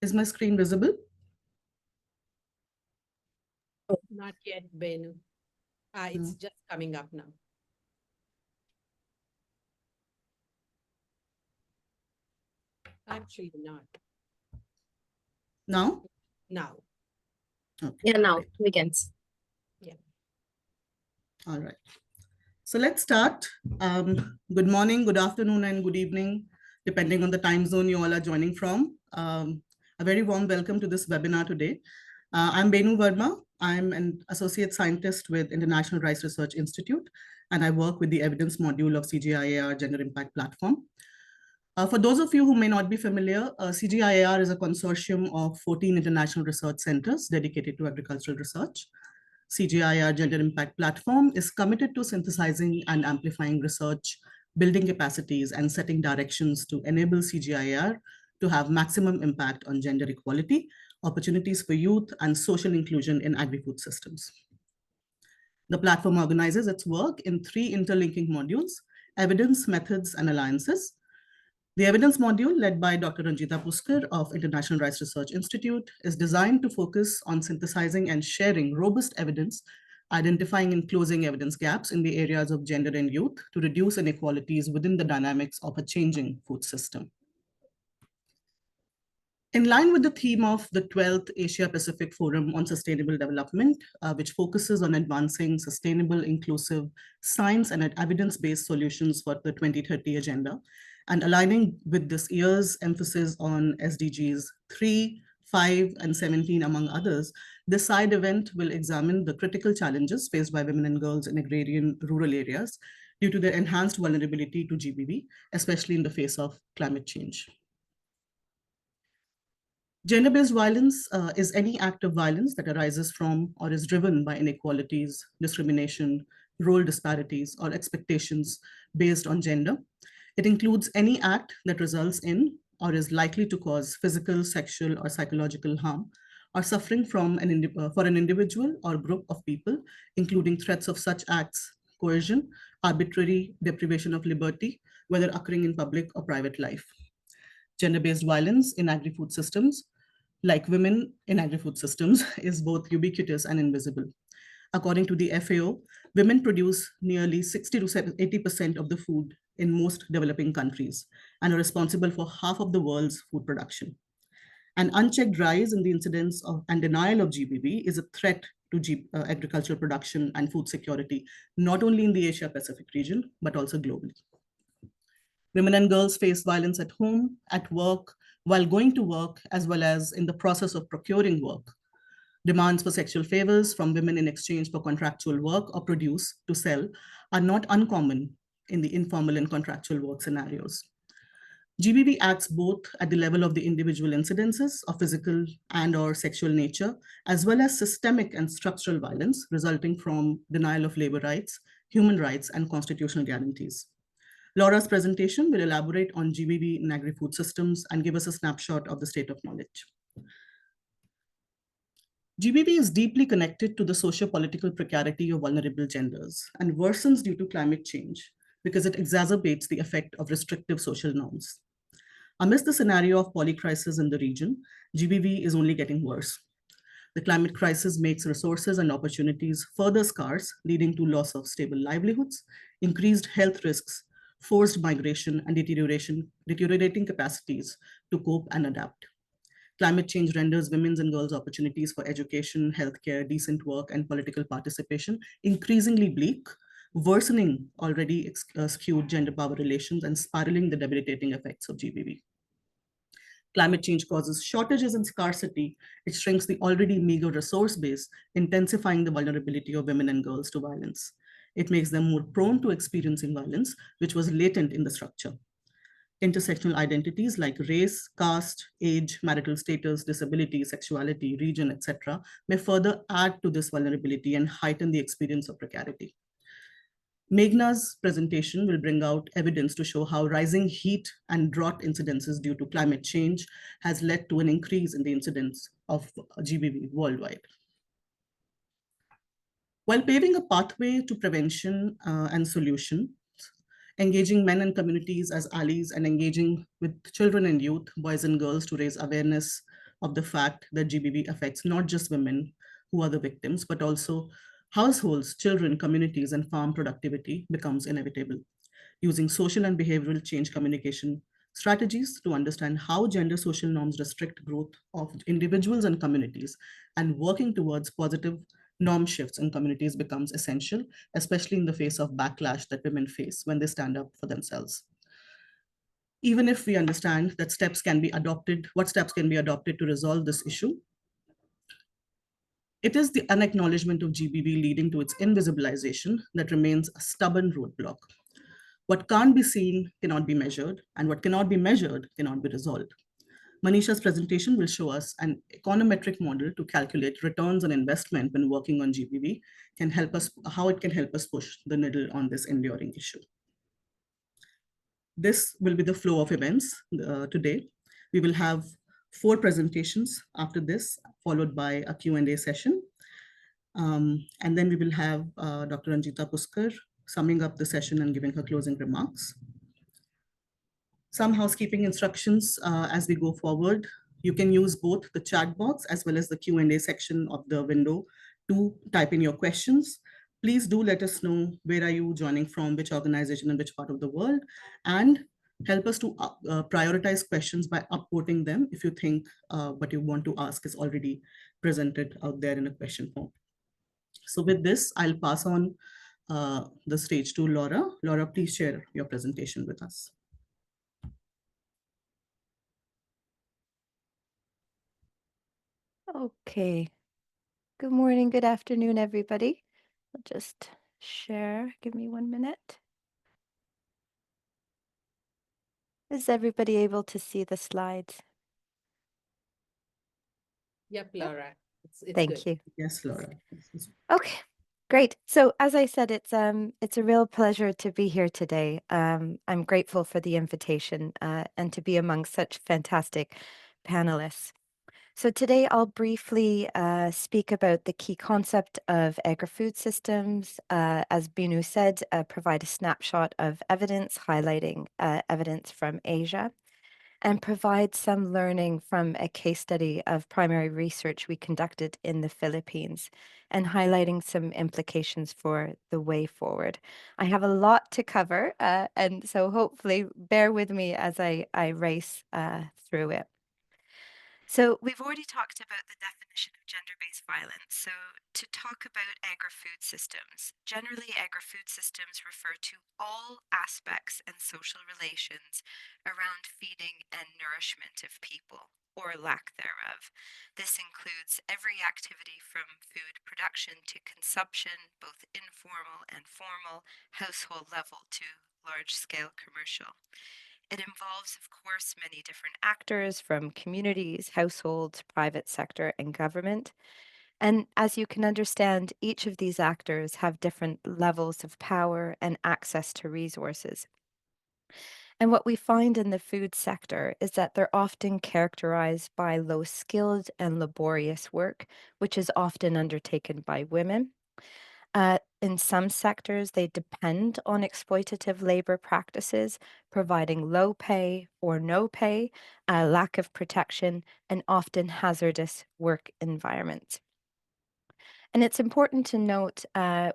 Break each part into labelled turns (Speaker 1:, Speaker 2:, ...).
Speaker 1: Is my screen visible?
Speaker 2: Not yet, Benu. It's
Speaker 1: No.
Speaker 2: just coming up now. Actually, not
Speaker 1: Now?
Speaker 2: now.
Speaker 1: Okay,
Speaker 3: Yeah, now
Speaker 1: great.
Speaker 3: we can.
Speaker 2: Yeah.
Speaker 1: All right. So let's start. Good morning, good afternoon, and good evening, depending on the time zone you all are joining from. A very warm welcome to this webinar today. I'm Benu Verma. I'm an associate scientist with International Rice Research Institute, and I work with the evidence module of CGIAR Gender Impact Platform. For those of you who may not be familiar, CGIAR is a consortium of 14 international research centers dedicated to agricultural research. CGIAR Gender Impact Platform is committed to synthesizing and amplifying research, building capacities, and setting directions to enable CGIAR to have maximum impact on gender equality, opportunities for youth, and social inclusion in agri-food systems. The platform organizes its work in 3 interlinking modules: evidence, methods, and alliances. The evidence module, led by Dr. Ranjita Puskar of International Rice Research Institute, is designed to focus on synthesizing and sharing robust evidence, identifying and closing evidence gaps in the areas of gender and youth to reduce inequalities within the dynamics of a changing food system. In line with the theme of the 12th Asia Pacific Forum on Sustainable Development, which focuses on advancing sustainable, inclusive science and evidence-based solutions for the 2030 agenda, and aligning with this year's emphasis on SDGs 3, 5, and 17, among others, this side event will examine the critical challenges faced by women and girls in agrarian rural areas due to their enhanced vulnerability to GBV, especially in the face of climate change. Gender-based violence is any act of violence that arises from or is driven by inequalities, discrimination, role disparities, or expectations based on gender. It includes any act that results in or is likely to cause physical, sexual, or psychological harm or suffering from for an individual or group of people, including threats of such acts, coercion, arbitrary deprivation of liberty, whether occurring in public or private life. Gender-based violence in agri-food systems, like women in agri-food systems, is both ubiquitous and invisible. According to the FAO, women produce nearly 60 to 80% of the food in most developing countries and are responsible for half of the world's food production. An unchecked rise in the incidence of and denial of GBV is a threat to agricultural production and food security, not only in the Asia-Pacific region, but also globally. Women and girls face violence at home, at work, while going to work, as well as in the process of procuring work. Demands for sexual favors from women in exchange for contractual work or produce to sell are not uncommon in the informal and contractual work scenarios. GBV acts both at the level of the individual incidences of physical and/or sexual nature, as well as systemic and structural violence resulting from denial of labor rights, human rights, and constitutional guarantees. Laura's presentation will elaborate on GBV in agri-food systems and give us a snapshot of the state of knowledge. GBV is deeply connected to the socio-political precarity of vulnerable genders and worsens due to climate change because it exacerbates the effect of restrictive social norms. Amidst the scenario of polycrisis in the region, GBV is only getting worse. The climate crisis makes resources and opportunities further scarce, leading to loss of stable livelihoods, increased health risks, forced migration, and deteriorating capacities to cope and adapt. Climate change renders women's and girls' opportunities for education, healthcare, decent work, and political participation increasingly bleak, worsening already skewed gender power relations and spiraling the debilitating effects of GBV. Climate change causes shortages and scarcity. It shrinks the already meager resource base, intensifying the vulnerability of women and girls to violence. It makes them more prone to experiencing violence, which was latent in the structure. Intersectional identities like race, caste, age, marital status, disability, sexuality, region, etc., may further add to this vulnerability and heighten the experience of precarity. Meghna's presentation will bring out evidence to show how rising heat and drought incidences due to climate change has led to an increase in the incidence of GBV worldwide. While paving a pathway to prevention and solution, engaging men and communities as allies and engaging with children and youth, boys and girls to raise awareness of the fact that GBV affects not just women who are the victims, but also households, children, communities, and farm productivity becomes inevitable. Using social and behavioral change communication strategies to understand how gender social norms restrict growth of individuals and communities, and working towards positive norm shifts in communities becomes essential, especially in the face of backlash that women face when they stand up for themselves. Even if we understand that steps can be adopted, what steps can be adopted to resolve this issue, it is the unacknowledgement of GBV leading to its invisibilization that remains a stubborn roadblock. What can't be seen cannot be measured, and what cannot be measured cannot be resolved. Manisha's presentation will show us an econometric model to calculate returns on investment when working on GBV, can help us, how it can help us push the needle on this enduring issue. This will be the flow of events today. We will have 4 presentations after this, followed by a Q&A session. And then we will have Dr. Ranjita Puskar summing up the session and giving her closing remarks. Some housekeeping instructions as we go forward. You can use both the chat box as well as the Q&A section of the window to type in your questions. Please do let us know where are you joining from, which organization and which part of the world, and help us to prioritize questions by upvoting them if you think what you want to ask is already presented out there in a question form. So with this, I'll pass on the stage to Laura. Laura, please share your presentation with us.
Speaker 3: Okay. Good morning, good afternoon, everybody. I'll just share. Give me 1 minute. Is everybody able to see the slides?
Speaker 2: Yep, Laura. It's
Speaker 3: Thank
Speaker 2: good.
Speaker 3: you.
Speaker 1: Yes, Laura.
Speaker 3: Okay, great. So as I said, it's a real pleasure to be here today. I'm grateful for the invitation and to be among such fantastic panelists. So today I'll briefly speak about the key concept of agri-food systems. As Binu said, provide a snapshot of evidence highlighting evidence from Asia, and provide some learning from a case study of primary research we conducted in the Philippines, and highlighting some implications for the way forward. I have a lot to cover, and so hopefully bear with me as I race through it. So we've already talked about the definition of gender-based violence. So to talk about agri-food systems, generally agri-food systems refer to all aspects and social relations around feeding and nourishment of people, or lack thereof. This includes every activity from food production to consumption, both informal and formal, household level to large-scale commercial. It involves, of course, many different actors from communities, households, private sector, and government. And as you can understand, each of these actors have different levels of power and access to resources. And what we find in the food sector is that they're often characterized by low skilled and laborious work, which is often undertaken by women. In some sectors, they depend on exploitative labor practices, providing low pay or no pay, lack of protection, and often hazardous work environments. And it's important to note,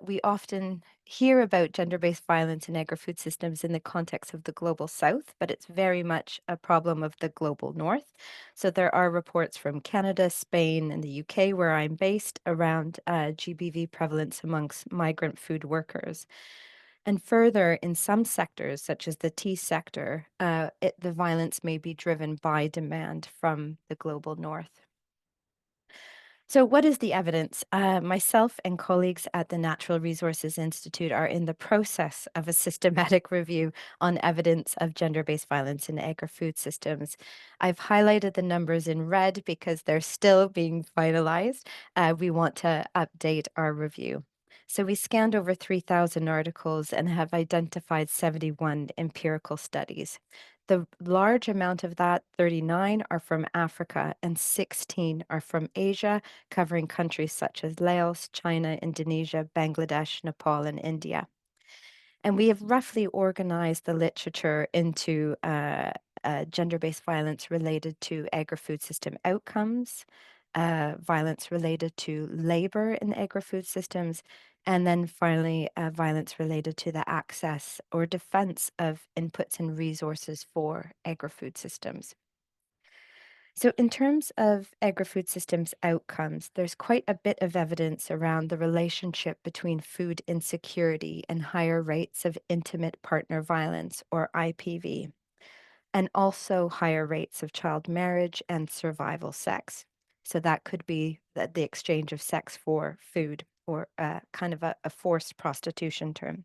Speaker 3: we often hear about gender-based violence in agri-food systems in the context of the global south, but it's very much a problem of the global north. So there are reports from Canada, Spain, and the UK, where I'm based, around GBV prevalence amongst migrant food workers. And further, in some sectors, such as the tea sector, the violence may be driven by demand from the global north. So, what is the evidence? Myself and colleagues at the Natural Resources Institute are in the process of a systematic review on evidence of gender based violence in agri food systems. I've highlighted the numbers in red because they're still being finalized. We want to update our review. So, we scanned over 3,000 articles and have identified 71 empirical studies. The large amount of that, 39, are from Africa and 16 are from Asia, covering countries such as Laos, China, Indonesia, Bangladesh, Nepal, and India. And we have roughly organized the literature into gender-based violence related to agri-food system outcomes, violence related to labor in agri-food systems, and then finally, violence related to the access or defense of inputs and resources for agri-food systems. So in terms of agri-food systems outcomes, there's quite a bit of evidence around the relationship between food insecurity and higher rates of intimate partner violence, or IPV, and also higher rates of child marriage and survival sex. So that could be the exchange of sex for food, or kind of a forced prostitution term.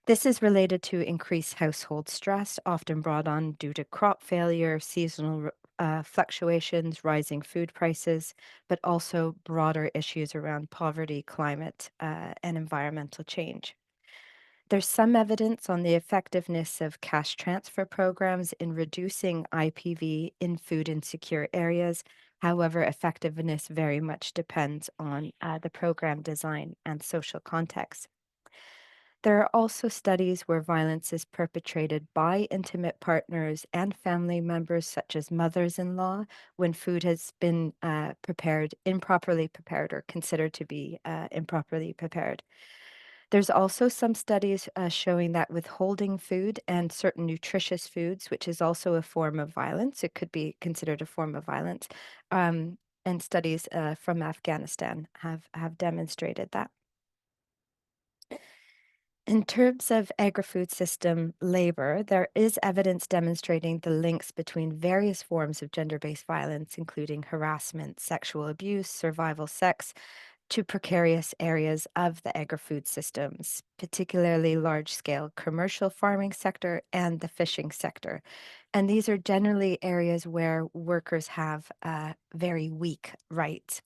Speaker 3: This is related to increased household stress, often brought on due to crop failure, seasonal fluctuations, rising food prices, but also broader issues around poverty, climate, and environmental change. There's some evidence on the effectiveness of cash transfer programs in reducing IPV in food insecure areas. However, effectiveness very much depends on the program design and social context. There are also studies where violence is perpetrated by intimate partners and family members, such as mothers-in-law, when food has been improperly prepared, or considered to be improperly prepared. There's also some studies showing that withholding food and certain nutritious foods, which is also a form of violence, it could be considered a form of violence, and studies from Afghanistan have demonstrated that. In terms of agri-food system labor, there is evidence demonstrating the links between various forms of gender-based violence, including harassment, sexual abuse, survival sex, to precarious areas of the agri-food systems, particularly large-scale commercial farming sector and the fishing sector. And these are generally areas where workers have very weak rights.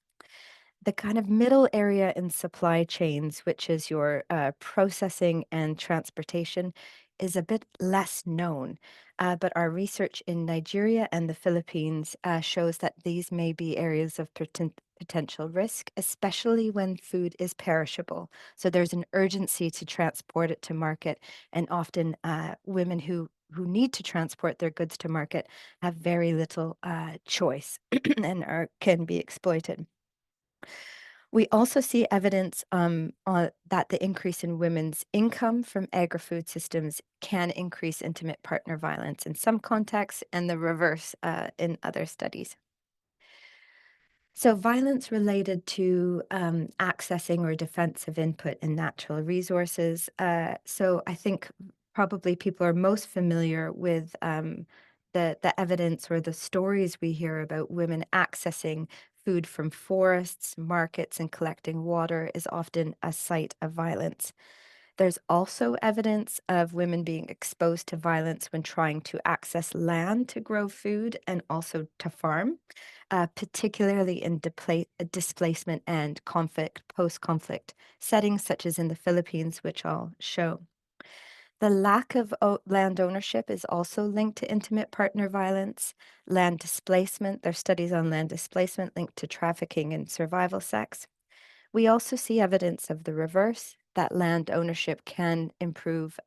Speaker 3: The kind of middle area in supply chains, which is your processing and transportation, is a bit less known. But our research in Nigeria and the Philippines shows that these may be areas of potential risk, especially when food is perishable. So there's an urgency to transport it to market, and often women who need to transport their goods to market have very little choice and can be exploited. We also see evidence that the increase in women's income from agri-food systems can increase intimate partner violence in some contexts, and the reverse in other studies. So violence related to accessing or defense of input in natural resources. So I think probably people are most familiar with the evidence or the stories we hear about women accessing food from forests, markets, and collecting water is often a site of violence. There's also evidence of women being exposed to violence when trying to access land to grow food and also to farm, particularly in displacement and conflict, post-conflict settings, such as in the Philippines, which I'll show. The lack of land ownership is also linked to intimate partner violence. Land displacement, there's studies on land displacement linked to trafficking and survival sex. We also see evidence of the reverse, that land ownership can improve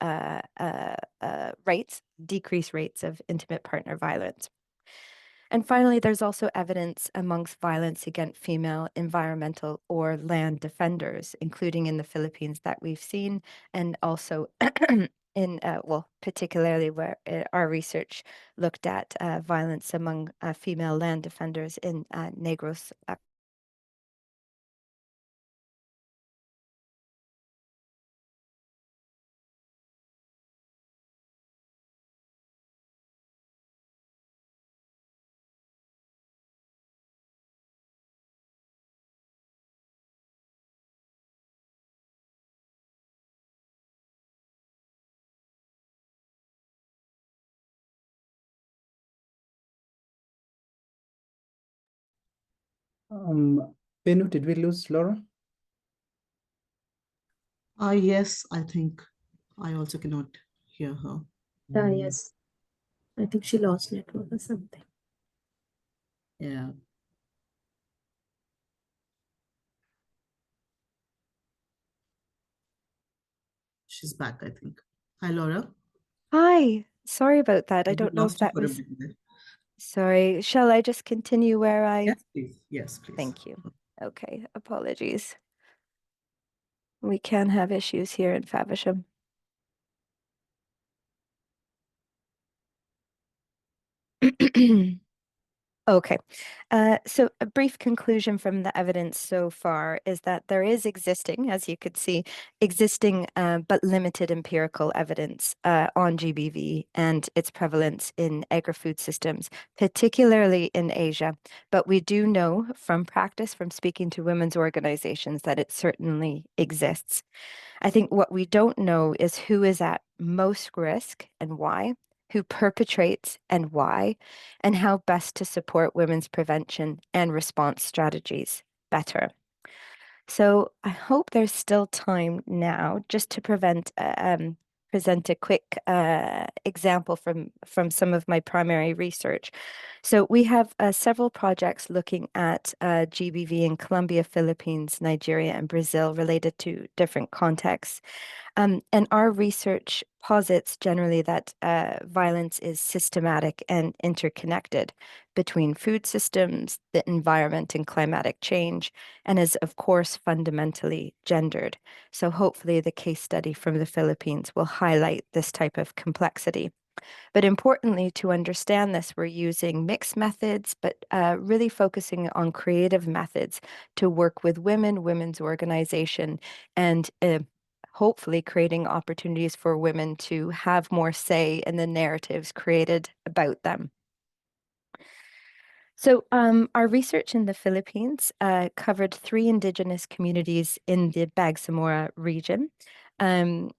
Speaker 3: decrease rates of intimate partner violence. And finally, there's also evidence amongst violence against female environmental or land defenders, including in the Philippines that we've seen, and also in, particularly where our research looked at violence among female land defenders in Negros.
Speaker 4: Benu, did we lose Laura?
Speaker 1: Yes, I think I also cannot hear her.
Speaker 5: Yes. I think she lost network or something.
Speaker 1: Yeah. She's back, I think. Hi, Laura.
Speaker 3: Hi, Sorry about that. I
Speaker 1: We
Speaker 3: don't know if
Speaker 1: lost you
Speaker 3: that
Speaker 1: for a
Speaker 3: was,
Speaker 1: bit there.
Speaker 3: sorry. Shall I just continue where I,
Speaker 1: Yes, please. Yes, please.
Speaker 3: thank you. Okay, apologies. We can have issues here in Faversham. Okay, so a brief conclusion from the evidence so far is that there is existing, as you could see, but limited empirical evidence on GBV and its prevalence in agri-food systems, particularly in Asia. But we do know from practice, from speaking to women's organizations, that it certainly exists. I think what we don't know is who is at most risk and why, who perpetrates and why, and how best to support women's prevention and response strategies better. So I hope there's still time now just to present a quick example from some of my primary research. So we have several projects looking at GBV in Colombia, Philippines, Nigeria, and Brazil related to different contexts. And our research posits generally that violence is systematic and interconnected between food systems, the environment, and climatic change, and is, of course, fundamentally gendered. So hopefully the case study from the Philippines will highlight this type of complexity. But importantly, to understand this, we're using mixed methods, but really focusing on creative methods to work with women, women's organization, and hopefully creating opportunities for women to have more say in the narratives created about them. So our research in the Philippines covered 3 indigenous communities in the Bangsamoro region. And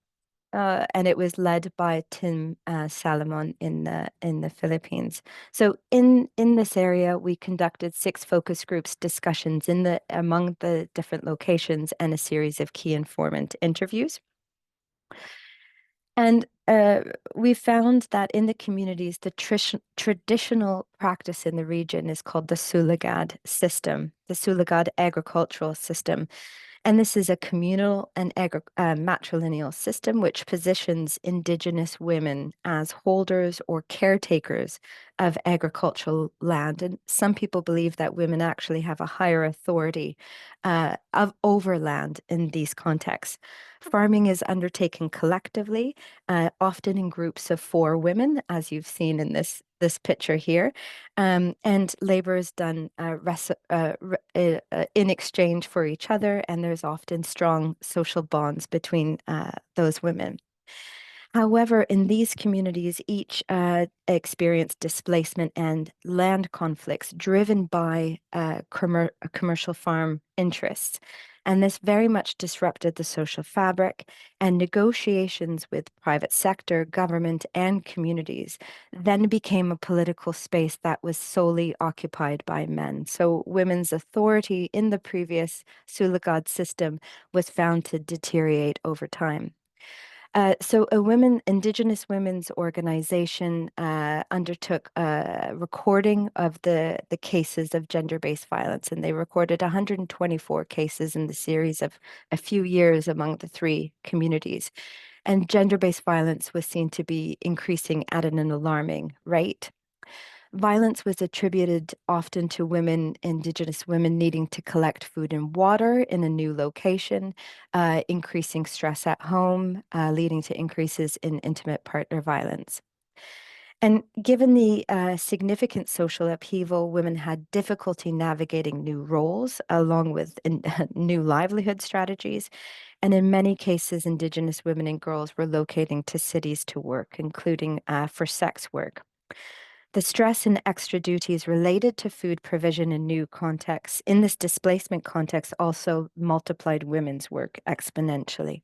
Speaker 3: it was led by Tim Salomon in the Philippines. So in this area, we conducted 6 focus groups discussions among the different locations and a series of key informant interviews. And we found that in the communities, the traditional practice in the region is called the Sulagad system, the Sulagad agricultural system. And this is a communal and matrilineal system which positions indigenous women as holders or caretakers of agricultural land. And some people believe that women actually have a higher authority over land in these contexts. Farming is undertaken collectively, often in groups of 4 women, as you've seen in this picture here, and labor is done in exchange for each other, and there's often strong social bonds between those women. However, in these communities, each experienced displacement and land conflicts driven by commercial farm interests. And this very much disrupted the social fabric, and negotiations with private sector, government, and communities then became a political space that was solely occupied by men. So women's authority in the previous Sulagad system was found to deteriorate over time. So a Indigenous women's organization undertook a recording of the cases of gender-based violence, and they recorded 124 cases in the series of a few years among the 3 communities. And gender-based violence was seen to be increasing at an alarming rate. Violence was attributed often to Indigenous women needing to collect food and water in a new location, increasing stress at home, leading to increases in intimate partner violence. And given the significant social upheaval, women had difficulty navigating new roles along with new livelihood strategies. And in many cases, Indigenous women and girls were locating to cities to work, including for sex work. The stress and extra duties related to food provision in new contexts, in this displacement context, also multiplied women's work exponentially.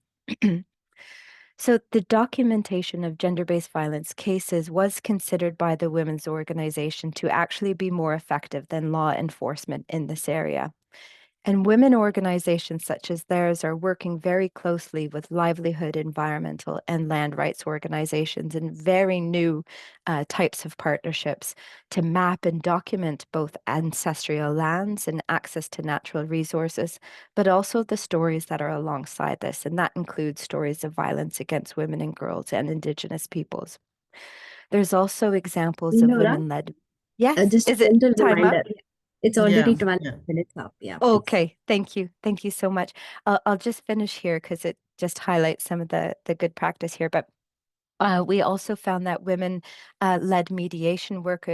Speaker 3: So the documentation of gender-based violence cases was considered by the women's organization to actually be more effective than law enforcement in this area. And women organizations such as theirs are working very closely with livelihood, environmental, and land rights organizations in very new types of partnerships to map and document both ancestral lands and access to natural resources, but also the stories that are alongside this. And that includes stories of violence against women and girls and Indigenous peoples. There's also examples of
Speaker 5: Nora?
Speaker 3: women-led. Yes,
Speaker 5: Just a
Speaker 3: is it
Speaker 5: gentle
Speaker 3: time up?
Speaker 5: reminder. It's already 12
Speaker 1: Yeah.
Speaker 5: minutes up. Yeah.
Speaker 3: Okay, thank you. Thank you so much. I'll just finish here because it just highlights some of the good practice here. But we also found that women-led mediation work,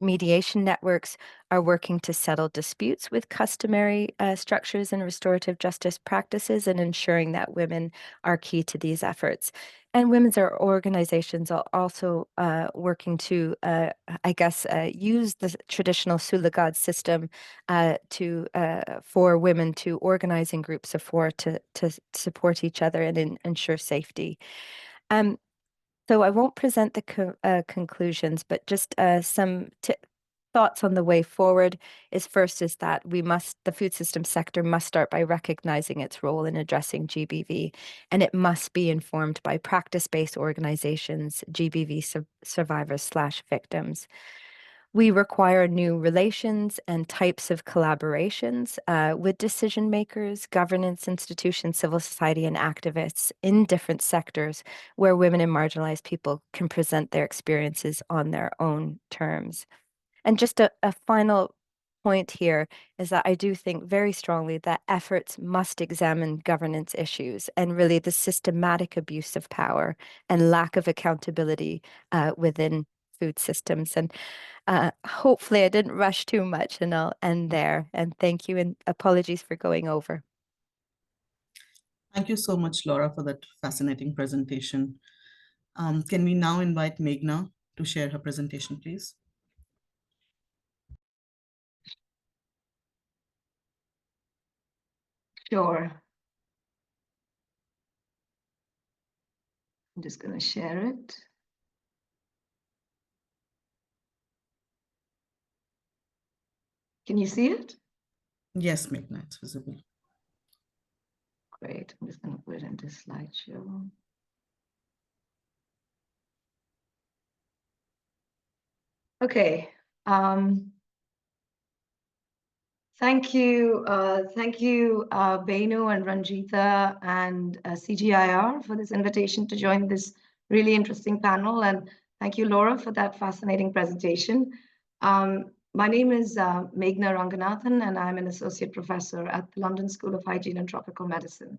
Speaker 3: mediation networks are working to settle disputes with customary structures and restorative justice practices and ensuring that women are key to these efforts. And women's organizations are also working to, use the traditional Sulagad system for women to organize in groups of four to support each other and ensure safety. So I won't present the conclusions, but just some thoughts on the way forward is that the food system sector must start by recognizing its role in addressing GBV, and it must be informed by practice-based organizations, GBV survivors/victims. We require new relations and types of collaborations with decision makers, governance institutions, civil society, and activists in different sectors where women and marginalized people can present their experiences on their own terms. And just a final point here is that I do think very strongly that efforts must examine governance issues and really the systematic abuse of power and lack of accountability within food systems. And hopefully I didn't rush too much, and I'll end there. And thank you, and apologies for going over.
Speaker 1: Thank you so much, Laura, for that fascinating presentation. Can we now invite Meghna to share her presentation, please?
Speaker 6: Sure. I'm just going to share it. Can you see it?
Speaker 1: Yes, Meghna, it's visible.
Speaker 6: Great. I'm just going to put it into slideshow. Okay. Thank you, Benu and Ranjita and CGIR for this invitation to join this really interesting panel. And thank you, Laura, for that fascinating presentation. My name is Meghna Ranganathan, and I'm an associate professor at the London School of Hygiene and Tropical Medicine.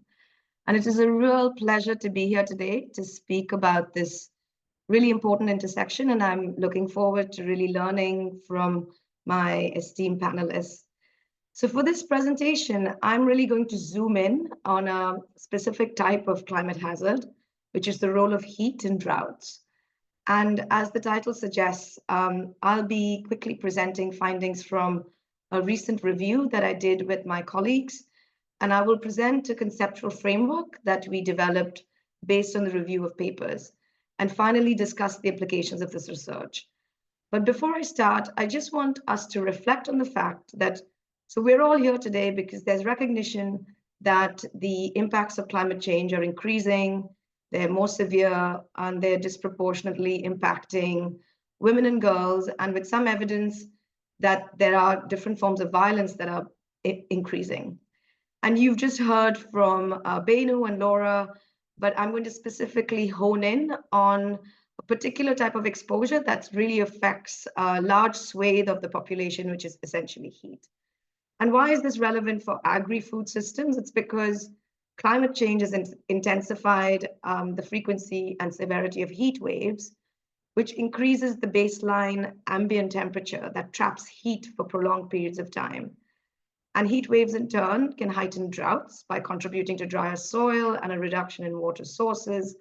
Speaker 6: And it is a real pleasure to be here today to speak about this really important intersection. And I'm looking forward to really learning from my esteemed panelists. So for this presentation, I'm really going to zoom in on a specific type of climate hazard, which is the role of heat in droughts. And as the title suggests, I'll be quickly presenting findings from a recent review that I did with my colleagues, and I will present a conceptual framework that we developed based on the review of papers, and finally discuss the implications of this research. But before I start, I just want us to reflect on the fact that so we're all here today because there's recognition that the impacts of climate change are increasing, they're more severe, and they're disproportionately impacting women and girls, and with some evidence that there are different forms of violence that are increasing. And you've just heard from Benu and Laura, but I'm going to specifically hone in on a particular type of exposure that really affects a large swathe of the population, which is essentially heat. And why is this relevant for agri-food systems? It's because climate change has intensified the frequency and severity of heat waves, which increases the baseline ambient temperature that traps heat for prolonged periods of time. And heat waves in turn can heighten droughts by contributing to drier soil and a reduction in water sources.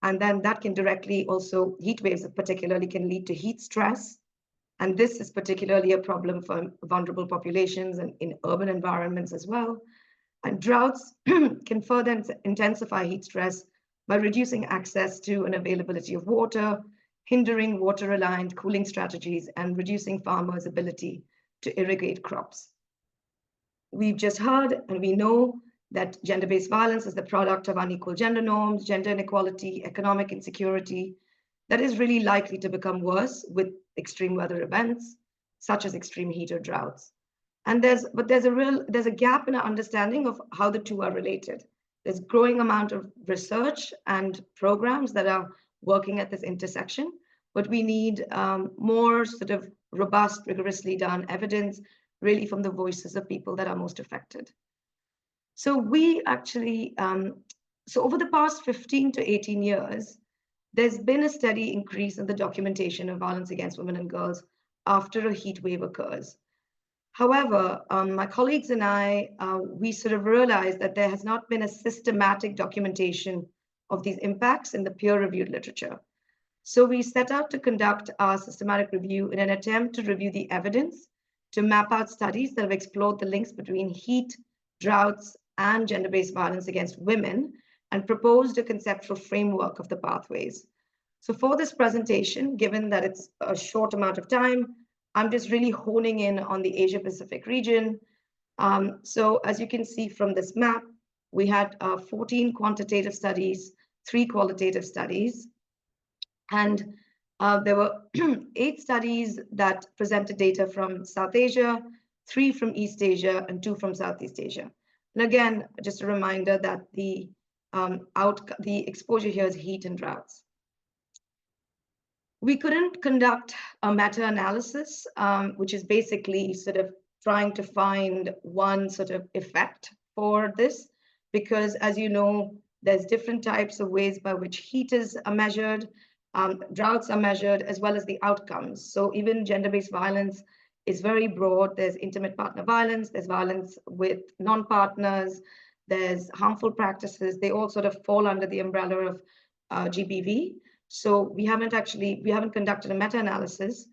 Speaker 6: And then that can directly also, heat waves particularly can lead to heat stress. And this is particularly a problem for vulnerable populations and in urban environments as well. And droughts can further intensify heat stress by reducing access to and availability of water, hindering water-reliant cooling strategies, and reducing farmers' ability to irrigate crops. We've just heard, and we know that gender-based violence is the product of unequal gender norms, gender inequality, economic insecurity, that is really likely to become worse with extreme weather events, such as extreme heat or droughts. And there's a gap in our understanding of how the two are related. There's growing amount of research and programs that are working at this intersection, but we need more sort of robust, rigorously done evidence, really from the voices of people that are most affected. So we actually, so over the past 15 to 18 years, there's been a steady increase in the documentation of violence against women and girls after a heat wave occurs. However, my colleagues and I, we sort of realized that there has not been a systematic documentation of these impacts in the peer-reviewed literature. So we set out to conduct our systematic review in an attempt to review the evidence, to map out studies that have explored the links between heat, droughts, and gender-based violence against women, and proposed a conceptual framework of the pathways. So for this presentation, given that it's a short amount of time, I'm just really honing in on the Asia Pacific region. So as you can see from this map, we had 14 quantitative studies, 3 qualitative studies, and there were 8 studies that presented data from South Asia, 3 from East Asia, and 2 from Southeast Asia. And again, just a reminder that the exposure here is heat and droughts. We couldn't conduct a meta-analysis, which is basically sort of trying to find one sort of effect for this, because as you know, there's different types of ways by which heat is measured, droughts are measured, as well as the outcomes. So even gender-based violence is very broad. There's intimate partner violence, there's violence with non-partners, there's harmful practices. They all sort of fall under the umbrella of GBV. So we haven't conducted a meta-analysis,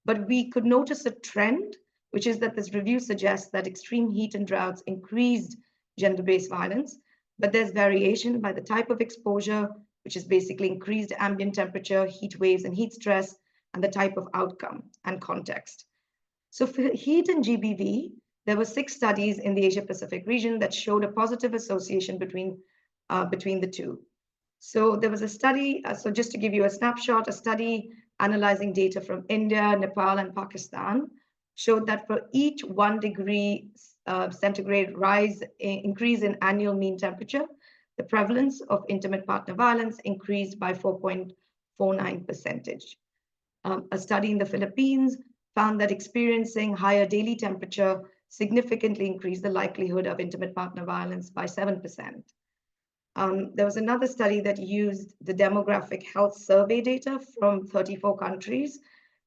Speaker 6: but we could notice a trend, which is that this review suggests that extreme heat and droughts increased gender-based violence, but there's variation by the type of exposure, which is basically increased ambient temperature, heat waves, and heat stress, and the type of outcome and context. So for heat and GBV, there were 6 studies in the Asia-Pacific region that showed a positive association between the two. So there was a study, so just to give you a snapshot, a study analyzing data from India, Nepal, and Pakistan showed that for each 1 degree centigrade increase in annual mean temperature, the prevalence of intimate partner violence increased by 4.49%. A study in the Philippines found that experiencing higher daily temperature significantly increased the likelihood of intimate partner violence by 7%. There was another study that used the demographic health survey data from 34 countries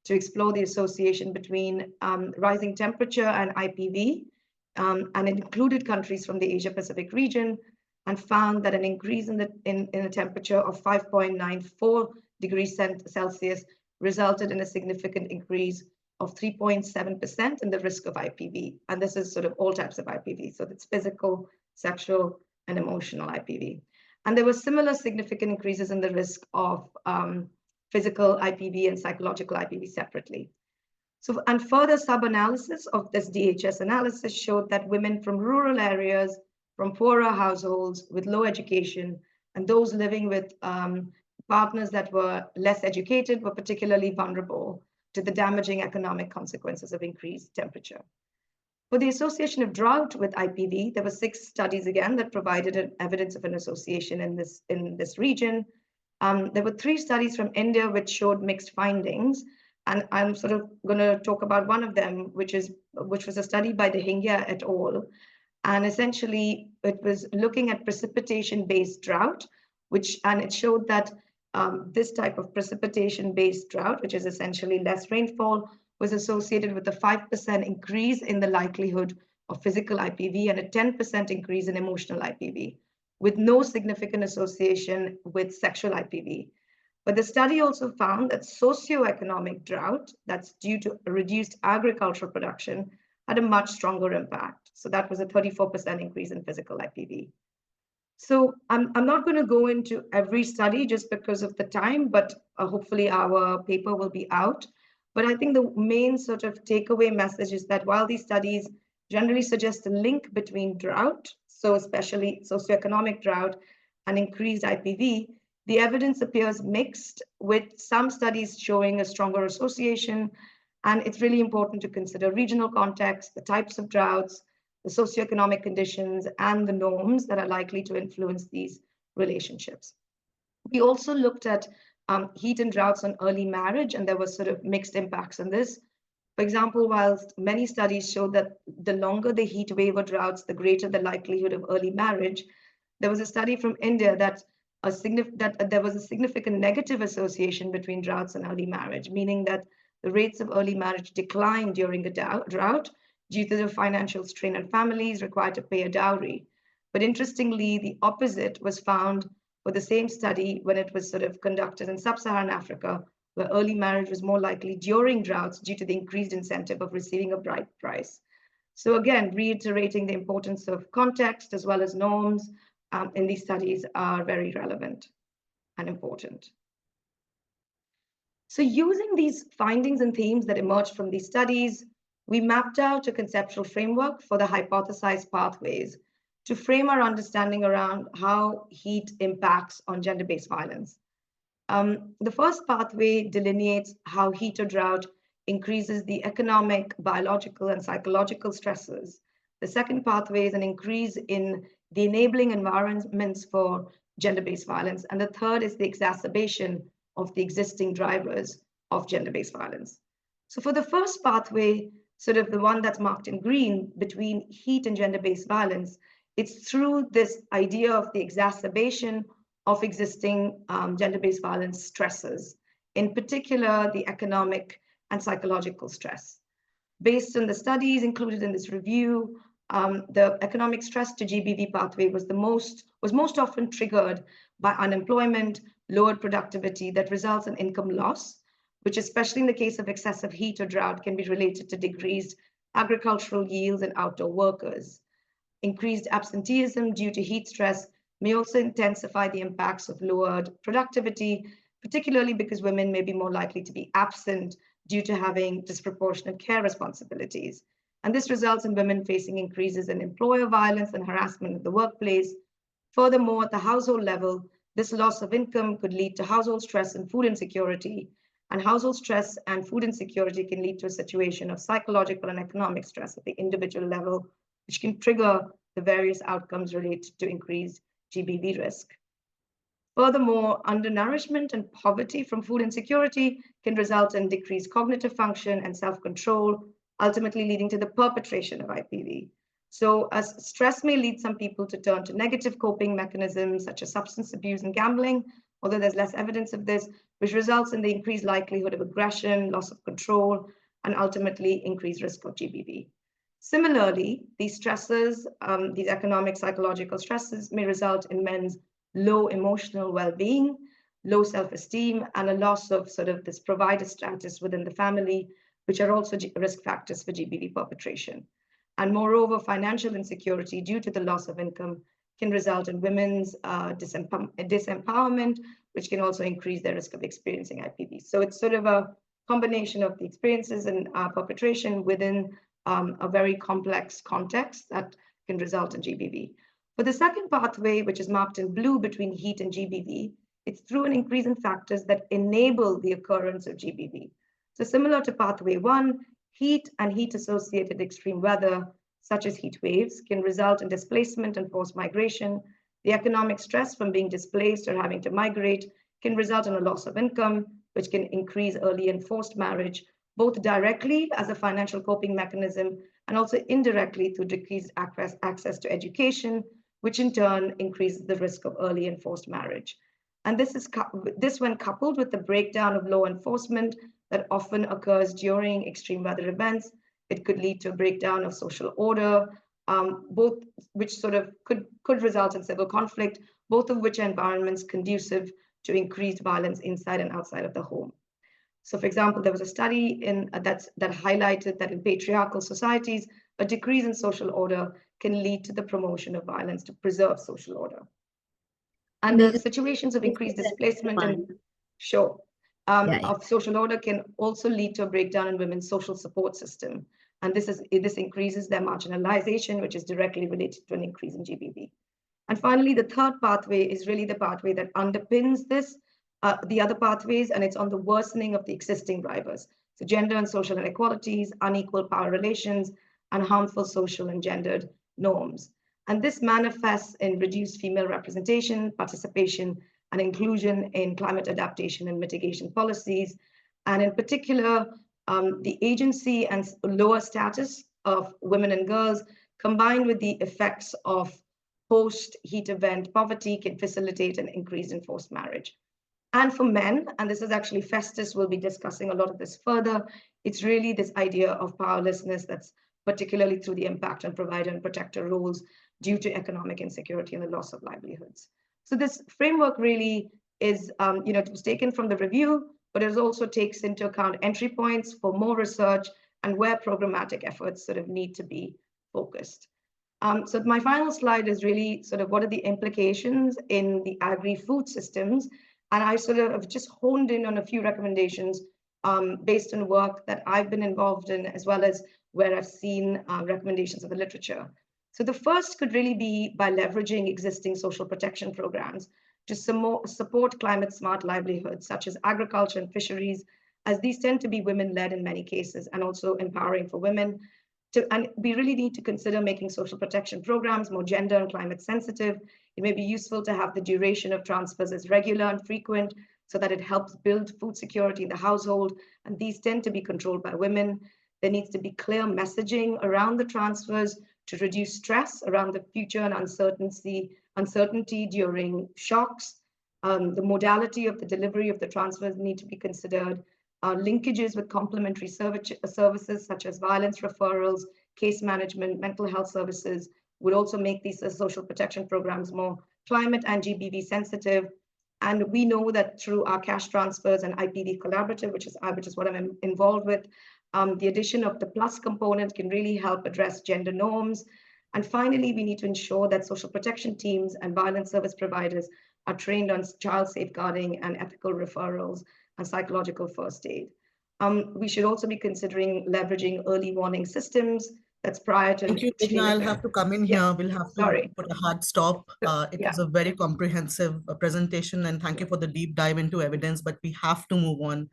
Speaker 6: to explore the association between rising temperature and IPV, and it included countries from the Asia-Pacific region, and found that an increase in the temperature of 5.94 degrees Celsius resulted in a significant increase of 3.7% in the risk of IPV. And this is sort of all types of IPV. So it's physical, sexual, and emotional IPV. And there were similar significant increases in the risk of physical IPV and psychological IPV separately. So, and further sub-analysis of this DHS analysis showed that women from rural areas, from poorer households with low education, and those living with partners that were less educated were particularly vulnerable to the damaging economic consequences of increased temperature. For the association of drought with IPV, there were 6 studies again that provided evidence of an association in this region. There were 3 studies from India which showed mixed findings, and I'm sort of going to talk about one of them, which was a study by Dehingya et al. And essentially, it was looking at precipitation-based drought, and it showed that this type of precipitation-based drought, which is essentially less rainfall, was associated with a 5% increase in the likelihood of physical IPV and a 10% increase in emotional IPV, with no significant association with sexual IPV. But the study also found that socioeconomic drought, that's due to reduced agricultural production, had a much stronger impact. So that was a 34% increase in physical IPV. So I'm not going to go into every study just because of the time, but hopefully our paper will be out. But I think the main sort of takeaway message is that while these studies generally suggest a link between drought, so especially socioeconomic drought, and increased IPV, the evidence appears mixed, with some studies showing a stronger association. And it's really important to consider regional context, the types of droughts, the socioeconomic conditions, and the norms that are likely to influence these relationships. We also looked at heat and droughts on early marriage, and there was sort of mixed impacts on this. For example, whilst many studies show that the longer the heat wave or droughts, the greater the likelihood of early marriage, there was a study from India that there was a significant negative association between droughts and early marriage, meaning that the rates of early marriage declined during a drought due to the financial strain on families required to pay a dowry. But interestingly, the opposite was found for the same study when it was sort of conducted in sub-Saharan Africa, where early marriage was more likely during droughts due to the increased incentive of receiving a bride price. So again, reiterating the importance of context as well as norms in these studies are very relevant and important. So using these findings and themes that emerged from these studies, we mapped out a conceptual framework for the hypothesized pathways to frame our understanding around how heat impacts on gender-based violence. The first pathway delineates how heat or drought increases the economic, biological, and psychological stresses. The second pathway is an increase in the enabling environments for gender-based violence. And the third is the exacerbation of the existing drivers of gender-based violence. So for the first pathway, sort of the one that's marked in green between heat and gender-based violence, it's through this idea of the exacerbation of existing gender-based violence stresses, in particular, the economic and psychological stress. Based on the studies included in this review, the economic stress to GBV pathway was most often triggered by unemployment, lowered productivity that results in income loss, which especially in the case of excessive heat or drought can be related to decreased agricultural yields and outdoor workers. Increased absenteeism due to heat stress may also intensify the impacts of lowered productivity, particularly because women may be more likely to be absent due to having disproportionate care responsibilities. And this results in women facing increases in employer violence and harassment at the workplace. Furthermore, at the household level, this loss of income could lead to household stress and food insecurity. And household stress and food insecurity can lead to a situation of psychological and economic stress at the individual level, which can trigger the various outcomes related to increased GBV risk. Furthermore, undernourishment and poverty from food insecurity can result in decreased cognitive function and self-control, ultimately leading to the perpetration of IPV. So as stress may lead some people to turn to negative coping mechanisms such as substance abuse and gambling, although there's less evidence of this, which results in the increased likelihood of aggression, loss of control, and ultimately increased risk of GBV. Similarly, these stresses, these economic psychological stresses may result in men's low emotional well-being, low self-esteem, and a loss of sort of this provider status within the family, which are also risk factors for GBV perpetration. And moreover, financial insecurity due to the loss of income can result in women's disempowerment, which can also increase their risk of experiencing IPV. So it's sort of a combination of the experiences and perpetration within a very complex context that can result in GBV. For the second pathway, which is marked in blue between heat and GBV, it's through an increase in factors that enable the occurrence of GBV. So similar to pathway one, heat and heat-associated extreme weather, such as heat waves, can result in displacement and forced migration. The economic stress from being displaced or having to migrate can result in a loss of income, which can increase early and forced marriage, both directly as a financial coping mechanism and also indirectly through decreased access to education, which in turn increases the risk of early and forced marriage. And this when coupled with the breakdown of law enforcement that often occurs during extreme weather events, it could lead to a breakdown of social order, both which sort of could result in civil conflict, both of which are environments conducive to increased violence inside and outside of the home. So for example, there was a study that highlighted that in patriarchal societies, a decrease in social order can lead to the promotion of violence to preserve social order. And the situations of increased displacement and of social order can also lead to a breakdown in women's social support system. And this increases their marginalization, which is directly related to an increase in GBV. And finally, the third pathway is really the pathway that underpins this, the other pathways, and it's on the worsening of the existing drivers. So gender and social inequalities, unequal power relations, and harmful social and gendered norms. And this manifests in reduced female representation, participation, and inclusion in climate adaptation and mitigation policies. And in particular, the agency and lower status of women and girls, combined with the effects of post-heat event poverty, can facilitate an increase in forced marriage. And for men, and this is actually Festus will be discussing a lot of this further, it's really this idea of powerlessness that's particularly through the impact on provider and protector roles due to economic insecurity and the loss of livelihoods. So this framework really is, it was taken from the review, but it also takes into account entry points for more research and where programmatic efforts sort of need to be focused. So my final slide is really sort of what are the implications in the agri-food systems. And I sort of have just honed in on a few recommendations based on work that I've been involved in, as well as where I've seen recommendations of the literature. So the first could really be by leveraging existing social protection programs to support climate smart livelihoods, such as agriculture and fisheries, as these tend to be women-led in many cases and also empowering for women. And we really need to consider making social protection programs more gender and climate sensitive. It may be useful to have the duration of transfers as regular and frequent so that it helps build food security in the household. And these tend to be controlled by women. There needs to be clear messaging around the transfers to reduce stress around the future and uncertainty during shocks. The modality of the delivery of the transfers need to be considered. Linkages with complementary services such as violence referrals, case management, mental health services would also make these social protection programs more climate and GBV sensitive. And we know that through our cash transfers and IPV collaborative, which is what I'm involved with, the addition of the plus component can really help address gender norms. And finally, we need to ensure that social protection teams and violence service providers are trained on child safeguarding and ethical referrals and psychological first aid. We should also be considering leveraging early warning systems that's prior to—
Speaker 1: Thank you, Digna. I'll have to come in here. We'll have to put a hard stop. It was a very comprehensive presentation, and thank you for the deep dive into evidence, but we have to move on.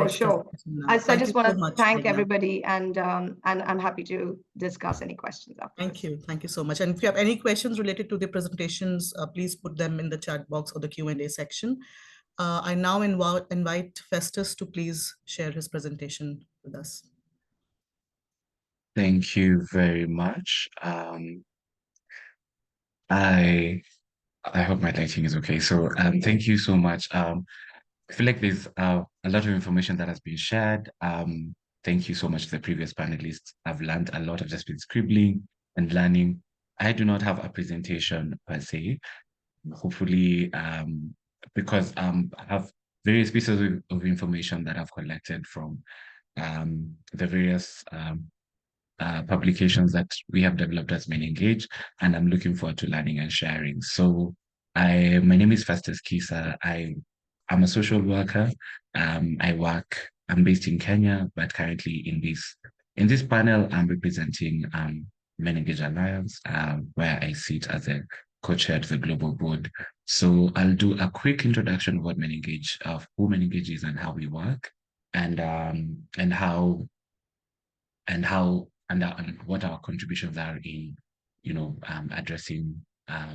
Speaker 6: Sure. I just want to thank
Speaker 1: Digna.
Speaker 6: everybody, and I'm happy to discuss any questions afterwards.
Speaker 1: Thank you so much. And if you have any questions related to the presentations, please put them in the chat box or the Q&A section. I now invite Festus to please share his presentation with us.
Speaker 7: Thank you very much. I hope my lighting is okay. So thank you so much. I feel like there's a lot of information that has been shared. Thank you so much to the previous panelists. I've learned a lot. I've just been scribbling and learning. I do not have a presentation per se. Hopefully, because I have various pieces of information that I've collected from the various publications that we have developed as Men Engage, and I'm looking forward to learning and sharing. So my name is Festus Kisa. I'm a social worker. I'm based in Kenya, but currently in this panel, I'm representing Men Engage Alliance, where I sit as a co-chair to the global board. So I'll do a quick introduction of what Men Engage, of who Men Engage is and how we work, and what our contributions are in, addressing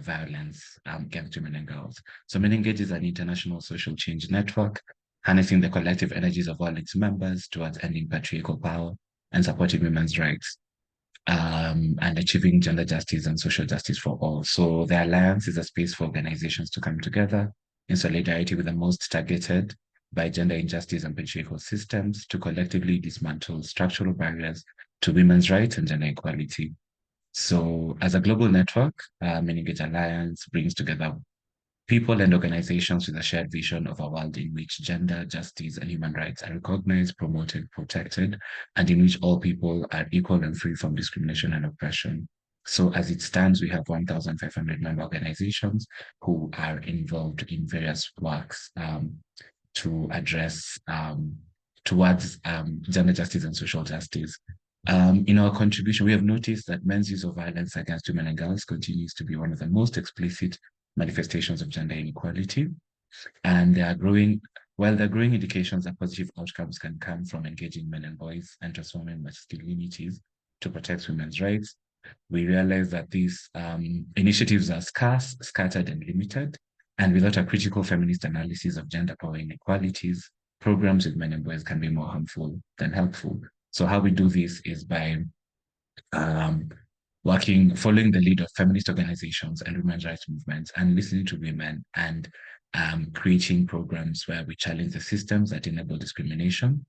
Speaker 7: violence against women and girls. So Men Engage is an international social change network, harnessing the collective energies of all its members towards ending patriarchal power and supporting women's rights, and achieving gender justice and social justice for all. So the Alliance is a space for organizations to come together in solidarity with the most targeted by gender injustice and patriarchal systems to collectively dismantle structural barriers to women's rights and gender equality. So as a global network, Men Engage Alliance brings together people and organizations with a shared vision of a world in which gender, justice, and human rights are recognized, promoted, protected, and in which all people are equal and free from discrimination and oppression. So as it stands, we have 1,500 member organizations who are involved in various works to address towards gender justice and social justice. In our contribution, we have noticed that men's use of violence against women and girls continues to be one of the most explicit manifestations of gender inequality. And there are growing indications that positive outcomes can come from engaging men and boys and transforming masculinities to protect women's rights. We realize that these initiatives are scarce, scattered, and limited, And without a critical feminist analysis of gender power inequalities, programs with men and boys can be more harmful than helpful. So how we do this is by following the lead of feminist organizations and women's rights movements and listening to women and creating programs where we challenge the systems that enable discrimination,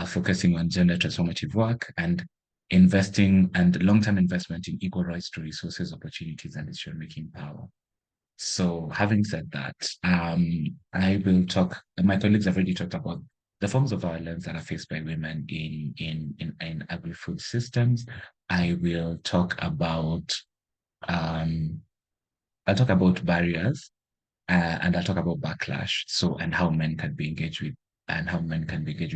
Speaker 7: focusing on gender transformative work and investing and long-term investment in equal rights to resources, opportunities, and decision-making power. So having said that, I will talk, my colleagues have already talked about the forms of violence that are faced by women in agri-food systems. I will talk about, I'll talk about barriers and I'll talk about backlash. So, and how men can be engaged with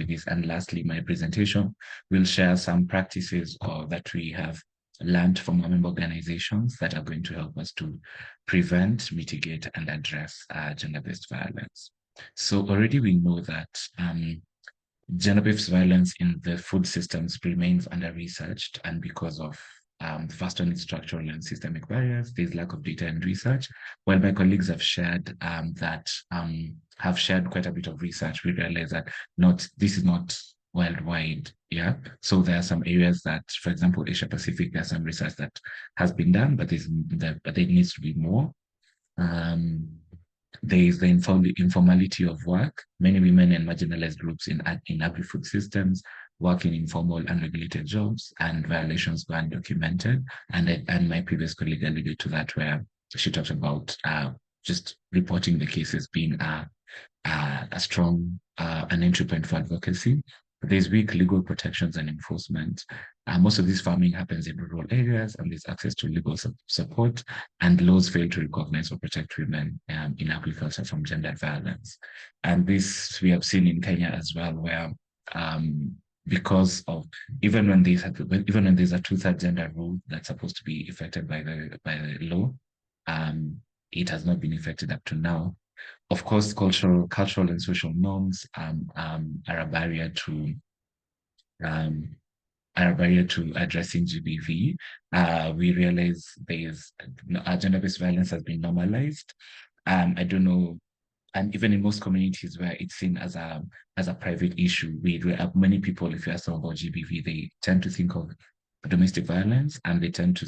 Speaker 7: this. And lastly, my presentation will share some practices that we have learned from our member organizations that are going to help us to prevent, mitigate, and address gender-based violence. So already we know that gender-based violence in the food systems remains under-researched, and because of first on its structural and systemic barriers, there's lack of data and research. While my colleagues have shared quite a bit of research, we realize that this is not worldwide. Yeah. So there are some areas that, for example, Asia Pacific, there's some research that has been done, but there needs to be more. There is the informality of work. Many women and marginalized groups in agri-food systems work in informal, unregulated jobs, and violations go undocumented. And my previous colleague alluded to that, where she talked about just reporting the cases being a strong an entry point for advocacy. There's weak legal protections and enforcement. Most of this farming happens in rural areas, and there's access to legal support, and laws fail to recognize or protect women in agriculture from gender violence. And this we have seen in Kenya as well, where because of even when there's a 2/3 gender rule that's supposed to be effected by the law, it has not been effected up to now. Of course, cultural and social norms are a barrier to addressing GBV. We realize gender-based violence has been normalized. I don't know, and even in most communities where it's seen as a private issue, many people, if you ask them about GBV, they tend to think of domestic violence, and they tend to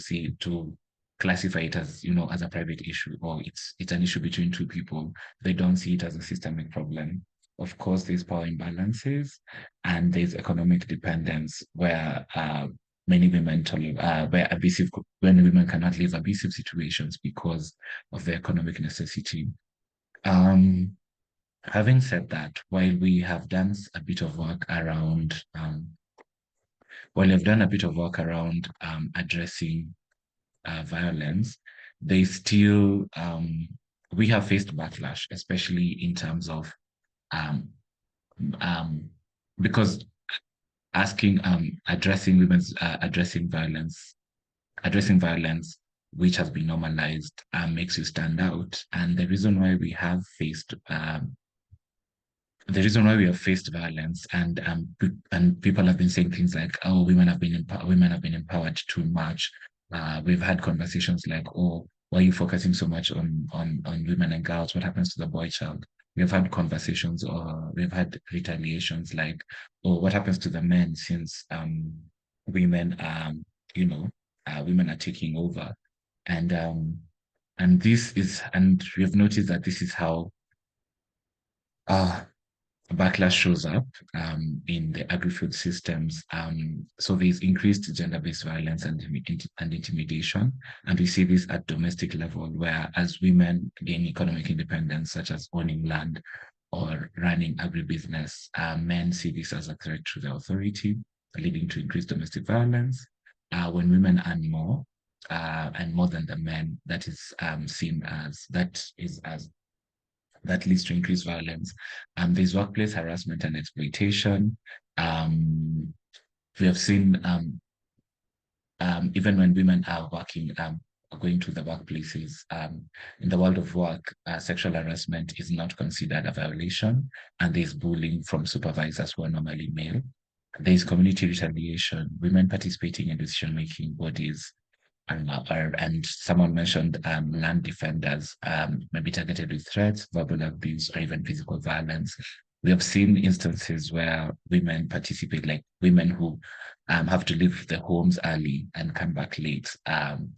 Speaker 7: classify it as, as a private issue, or it's an issue between two people. They don't see it as a systemic problem. Of course, there's power imbalances, and there's economic dependence, where many women when women cannot leave abusive situations because of the economic necessity. Having said that, while we have done a bit of work around addressing violence, we have faced backlash, especially in terms of because addressing violence which has been normalized makes you stand out. And the reason why we have faced violence, and people have been saying things like, oh, women have been empowered too much. We've had conversations like, oh, why are you focusing so much on women and girls? What happens to the boy child? We've had conversations, or we've had retaliations like, oh, what happens to the men, since women are taking over, and we've noticed that this is how backlash shows up in the agri-food systems. So there's increased gender-based violence and intimidation. And we see this at domestic level, where as women gain economic independence, such as owning land or running agribusiness, men see this as a threat to the authority, leading to increased domestic violence. When women earn more and more than the men, that leads to increased violence. There's workplace harassment and exploitation. We have seen even when women are working, going to the workplaces, in the world of work, sexual harassment is not considered a violation, and there's bullying from supervisors who are normally male. There's community retaliation. Women participating in decision-making bodies and someone mentioned land defenders, maybe targeted with threats, verbal abuse, or even physical violence. We have seen instances where women participate, like women who have to leave their homes early and come back late.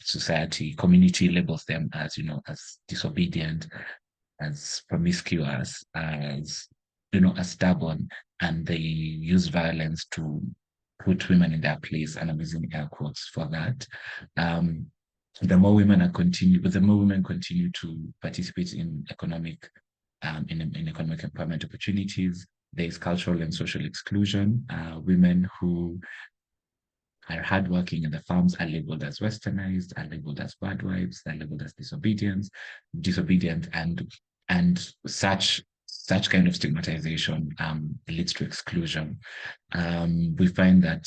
Speaker 7: Society, community labels them as, as disobedient, as promiscuous, as, as stubborn, and they use violence to put women in their place, and I'm using air quotes for that. The more women continue to participate in economic empowerment opportunities, there is cultural and social exclusion. Women who are hardworking in the farms are labeled as westernized, are labeled as bad wives, are labeled as disobedient, and such kind of stigmatization leads to exclusion. We find that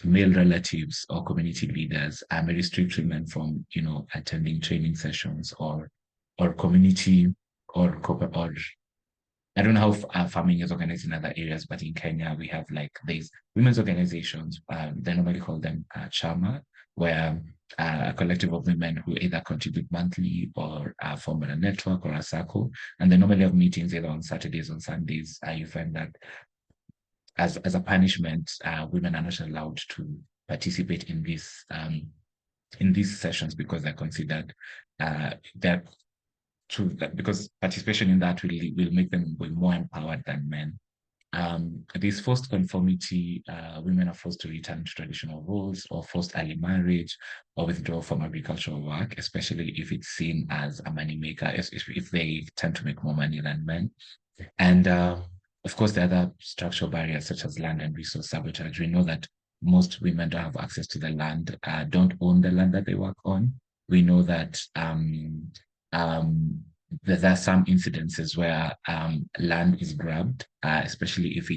Speaker 7: male relatives or community leaders may restrict women from, attending training sessions or community or I don't know how farming is organized in other areas, but in Kenya, we have these women's organizations. They normally call them chama, where a collective of women who either contribute monthly or form a network or a circle. And they normally have meetings either on Saturdays or Sundays. You find that as a punishment, women are not allowed to participate in these sessions because they're considered because participation in that will make them more empowered than men. This forced conformity, women are forced to return to traditional roles or forced early marriage or withdraw from agricultural work, especially if it's seen as a moneymaker, if they tend to make more money than men. And of course, the other structural barriers such as land and resource sabotage. We know that most women don't have access to the land, don't own the land that they work on. We know that there are some incidences where land is grabbed, especially if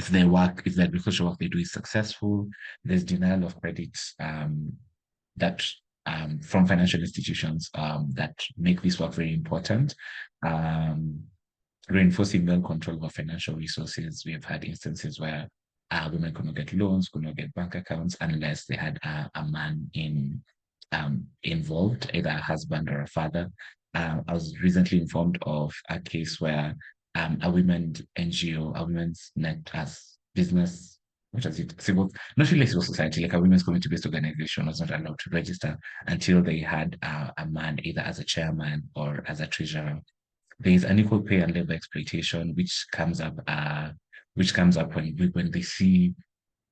Speaker 7: the agricultural work they do is successful. There's denial of credit that from financial institutions that make this work very important. Reinforcing male control of financial resources. We have had instances where women could not get loans, could not get bank accounts unless they had a man involved, either a husband or a father. I was recently informed of a case where a women's NGO, a women's business, what is it? Not really civil society, like a women's community-based organization was not allowed to register until they had a man either as a chairman or as a treasurer. There is unequal pay and labor exploitation, which comes up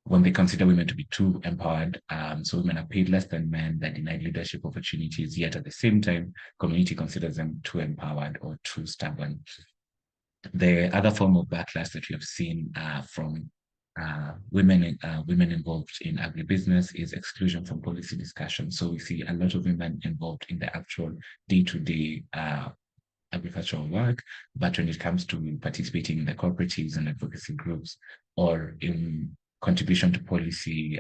Speaker 7: when they consider women to be too empowered. So women are paid less than men, they're denied leadership opportunities, yet at the same time, community considers them too empowered or too stubborn. The other form of backlash that we have seen from women involved in agribusiness is exclusion from policy discussion. So we see a lot of women involved in the actual day-to-day agricultural work, but when it comes to participating in the cooperatives and advocacy groups or in contribution to policy,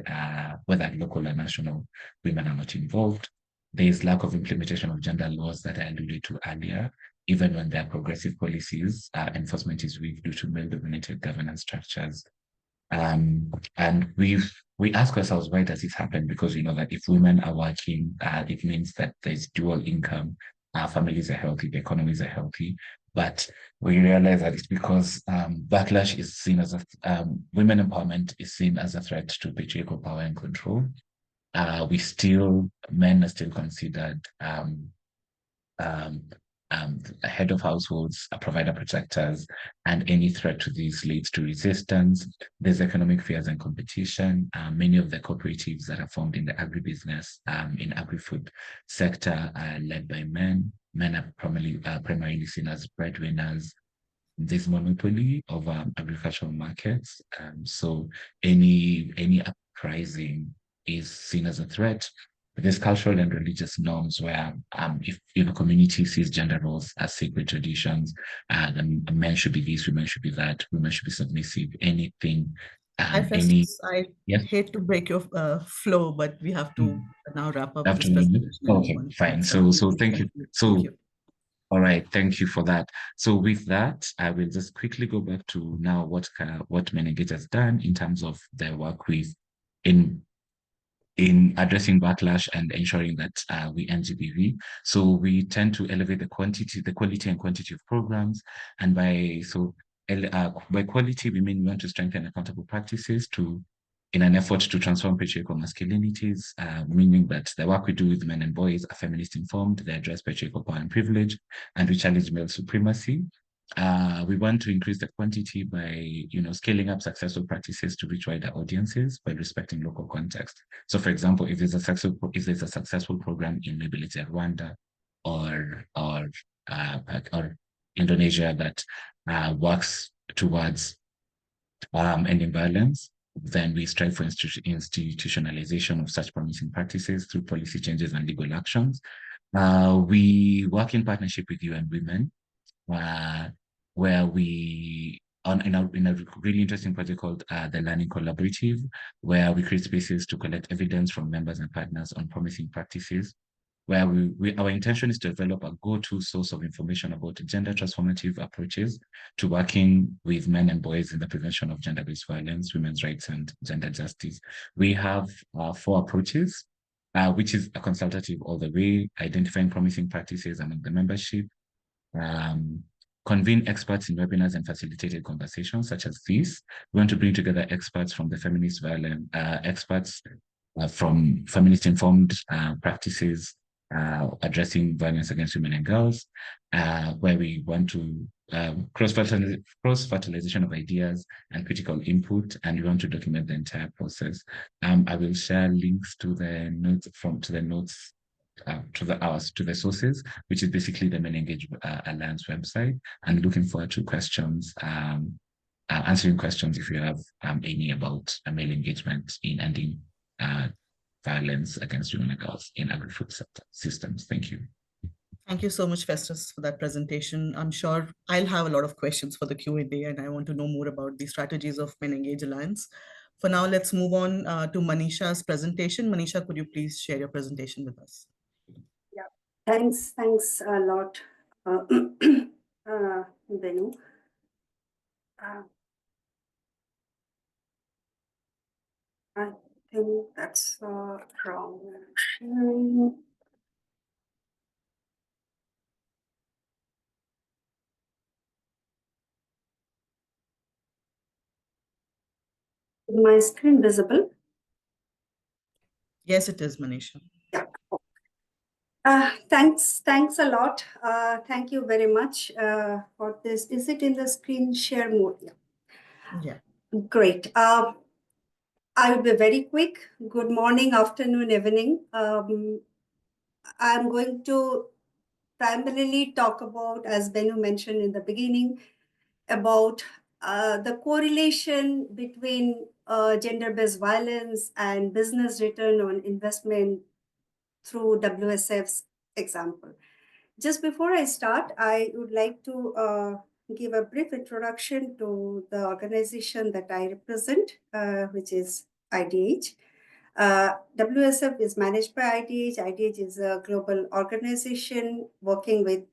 Speaker 7: whether local or national, women are not involved. There is lack of implementation of gender laws that I alluded to earlier. Even when there are progressive policies, enforcement is weak due to male-dominated governance structures. And we ask ourselves, why does this happen? Because we know that if women are working, it means that there's dual income. Our families are healthy, the economies are healthy, but we realize that it's because backlash is seen as women empowerment is seen as a threat to patriarchal power and control. Men are still considered head of households, provider protectors, and any threat to these leads to resistance. There's economic fears and competition. Many of the cooperatives that are formed in the agribusiness, in agri-food sector are led by men. Men are primarily seen as breadwinners. There's monopoly of agricultural markets. So any uprising is seen as a threat. There's cultural and religious norms where if a community sees gender roles as sacred traditions, then men should be this, women should be that, women should be submissive, anything.
Speaker 1: Festus, I
Speaker 7: Yes?
Speaker 1: hate to break your flow, but we have to now wrap up this
Speaker 7: After
Speaker 1: presentation.
Speaker 7: okay, fine. So thank you. So
Speaker 1: Thank you.
Speaker 7: all right, thank you for that. So with that, I will just quickly go back to now what Men Engage has done in terms of their work in addressing backlash and ensuring that we end GBV. So we tend to elevate the quality and quantity of programs. And by quality, we mean we want to strengthen accountable practices in an effort to transform patriarchal masculinities, meaning that the work we do with men and boys are feminist informed, they address patriarchal power and privilege, and we challenge male supremacy. We want to increase the quantity by, scaling up successful practices to reach wider audiences by respecting local context. So, for example, if there's a successful program in, maybe let's say Rwanda or Indonesia that works towards ending violence, then we strive for institutionalization of such promising practices through policy changes and legal actions. We work in partnership with UN Women, where we in a really interesting project called the Learning Collaborative, where we create spaces to collect evidence from members and partners on promising practices, where our intention is to develop a go-to source of information about gender transformative approaches to working with men and boys in the prevention of gender-based violence, women's rights, and gender justice. We have 4 approaches, which is a consultative all the way, identifying promising practices among the membership, convene experts in webinars and facilitated conversations such as this. We want to bring together experts from the feminist violence, experts from feminist-informed practices addressing violence against women and girls, where we want to cross-fertilization of ideas and critical input, and we want to document the entire process. I will share links to the notes to the sources, which is basically the Men Engage Alliance website, and looking forward to questions, answering questions if you have any about male engagement in ending violence against women and girls in agri-food systems. Thank you.
Speaker 1: Thank you so much, Festus, for that presentation. I'm sure I'll have a lot of questions for the Q&A, and I want to know more about the strategies of Men Engage Alliance. For now, let's move on to Manisha's presentation. Manisha, could you please share your presentation with us?
Speaker 5: Yeah, thanks a lot, Benu. I think that's wrong sharing. Is my screen visible?
Speaker 1: Yes, it is, Manisha.
Speaker 5: Yeah. Thanks a lot. Thank you very much for this. Is it in the screen share mode?
Speaker 1: Yeah.
Speaker 5: Great. I will be very quick. Good morning, afternoon, evening. I'm going to primarily talk about, as Benu mentioned in the beginning, about the correlation between gender-based violence and business return on investment through WSF's example. Just before I start, I would like to give a brief introduction to the organization that I represent, which is IDH. WSF is managed by IDH. IDH is a global organization working with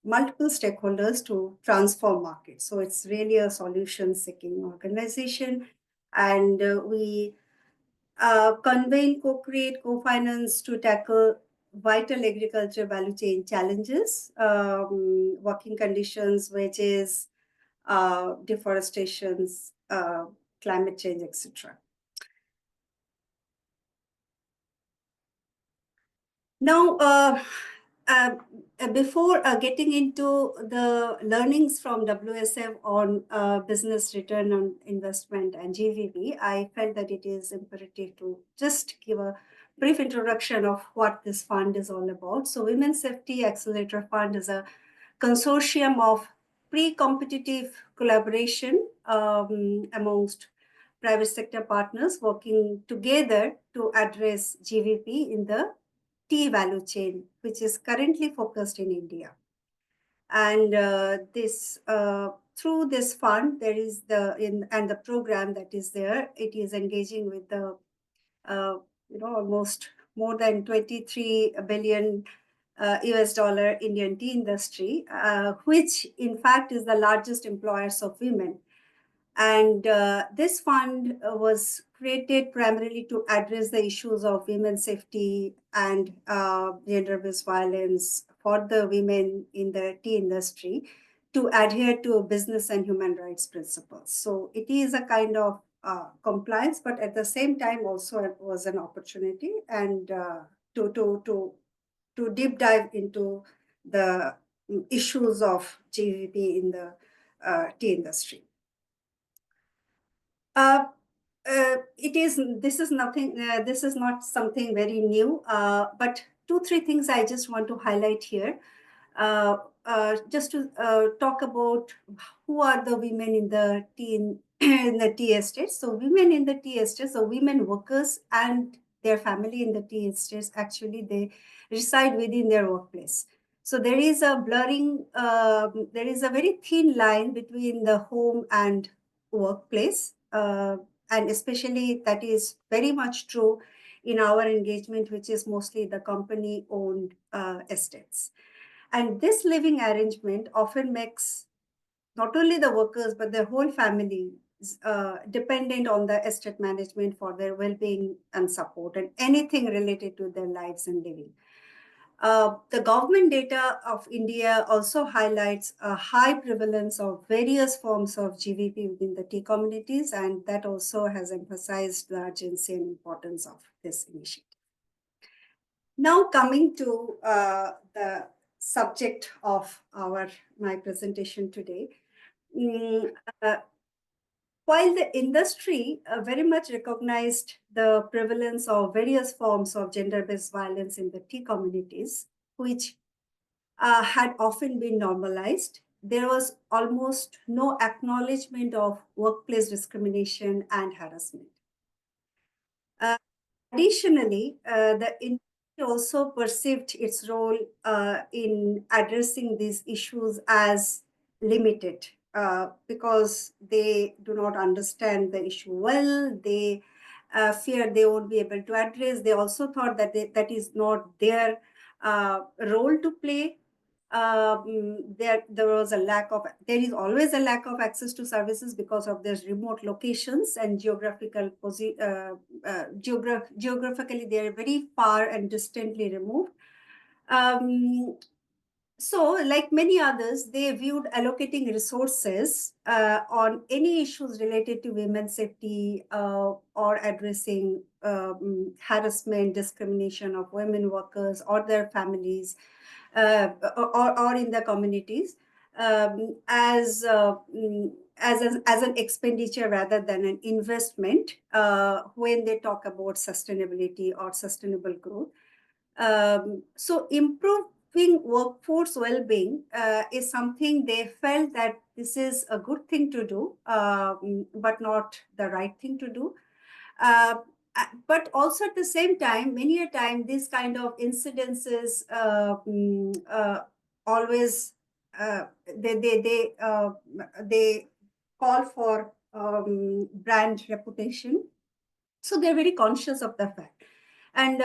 Speaker 5: multiple stakeholders to transform markets. So it's really a solution-seeking organization. And we convene, co-create, co-finance to tackle vital agriculture value chain challenges, working conditions, wages, deforestation, climate change, etc. Now, before getting into the learnings from WSF on business return on investment and GBV, I felt that it is imperative to just give a brief introduction of what this fund is all about. So Women's Safety Accelerator Fund is a consortium of pre-competitive collaboration amongst private sector partners working together to address GBV in the tea value chain, which is currently focused in India. And through this fund, there is the program that is there. It is engaging with the almost more than 23 billion US dollar Indian tea industry, which in fact is the largest employers of women. And this fund was created primarily to address the issues of women's safety and gender-based violence for the women in the tea industry to adhere to business and human rights principles. So it is a kind of compliance, but at the same time also it was an opportunity and to deep dive into the issues of GBV in the tea industry. This is not something very new, but 2-3 things I just want to highlight here. Just to talk about who are the women in the tea in the tea estates. So women in the tea estates, so women workers and their family in the tea estates, actually they reside within their workplace. So there is a blurring, there is a very thin line between the home and workplace. And especially that is very much true in our engagement, which is mostly the company-owned estates. And this living arrangement often makes not only the workers, but their whole family dependent on the estate management for their well-being and support and anything related to their lives and living. The government data of India also highlights a high prevalence of various forms of GBV within the tea communities, and that also has emphasized the urgency and importance of this initiative. Now coming to the subject of my presentation today. While the industry very much recognized the prevalence of various forms of gender-based violence in the tea communities, which had often been normalized, there was almost no acknowledgement of workplace discrimination and harassment. Additionally, the industry also perceived its role in addressing these issues as limited because they do not understand the issue well. They fear they won't be able to address. They also thought that that is not their role to play. There is always a lack of access to services because of their remote locations and geographically they are very far and distantly removed. So, like many others, they viewed allocating resources on any issues related to women's safety or addressing harassment, discrimination of women workers or their families or in the communities as an expenditure rather than an investment when they talk about sustainability or sustainable growth. So improving workforce well-being is something they felt that this is a good thing to do, but not the right thing to do. But also at the same time, many a time, these kind of incidences always they call for brand reputation. So they're very conscious of the fact. And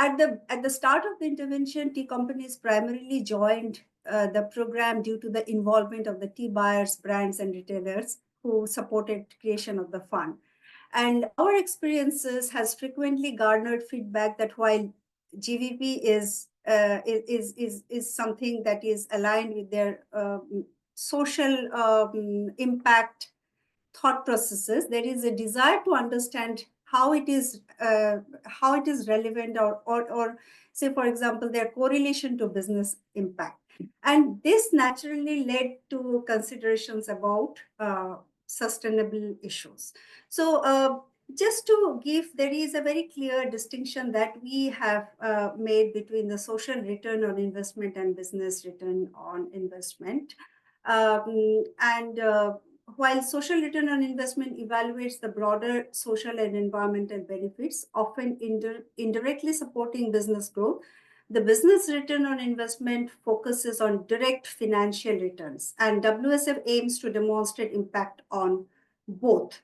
Speaker 5: at the start of the intervention, tea companies primarily joined the program due to the involvement of the tea buyers, brands, and retailers who supported creation of the fund. And our experiences has frequently garnered feedback that while GBV is something that is aligned with their social impact thought processes, there is a desire to understand how it is relevant or say, for example, their correlation to business impact. And this naturally led to considerations about sustainable issues. So just to give, there is a very clear distinction that we have made between the social return on investment and business return on investment. While social return on investment evaluates the broader social and environmental benefits, often indirectly supporting business growth, the business return on investment focuses on direct financial returns, and WSF aims to demonstrate impact on both.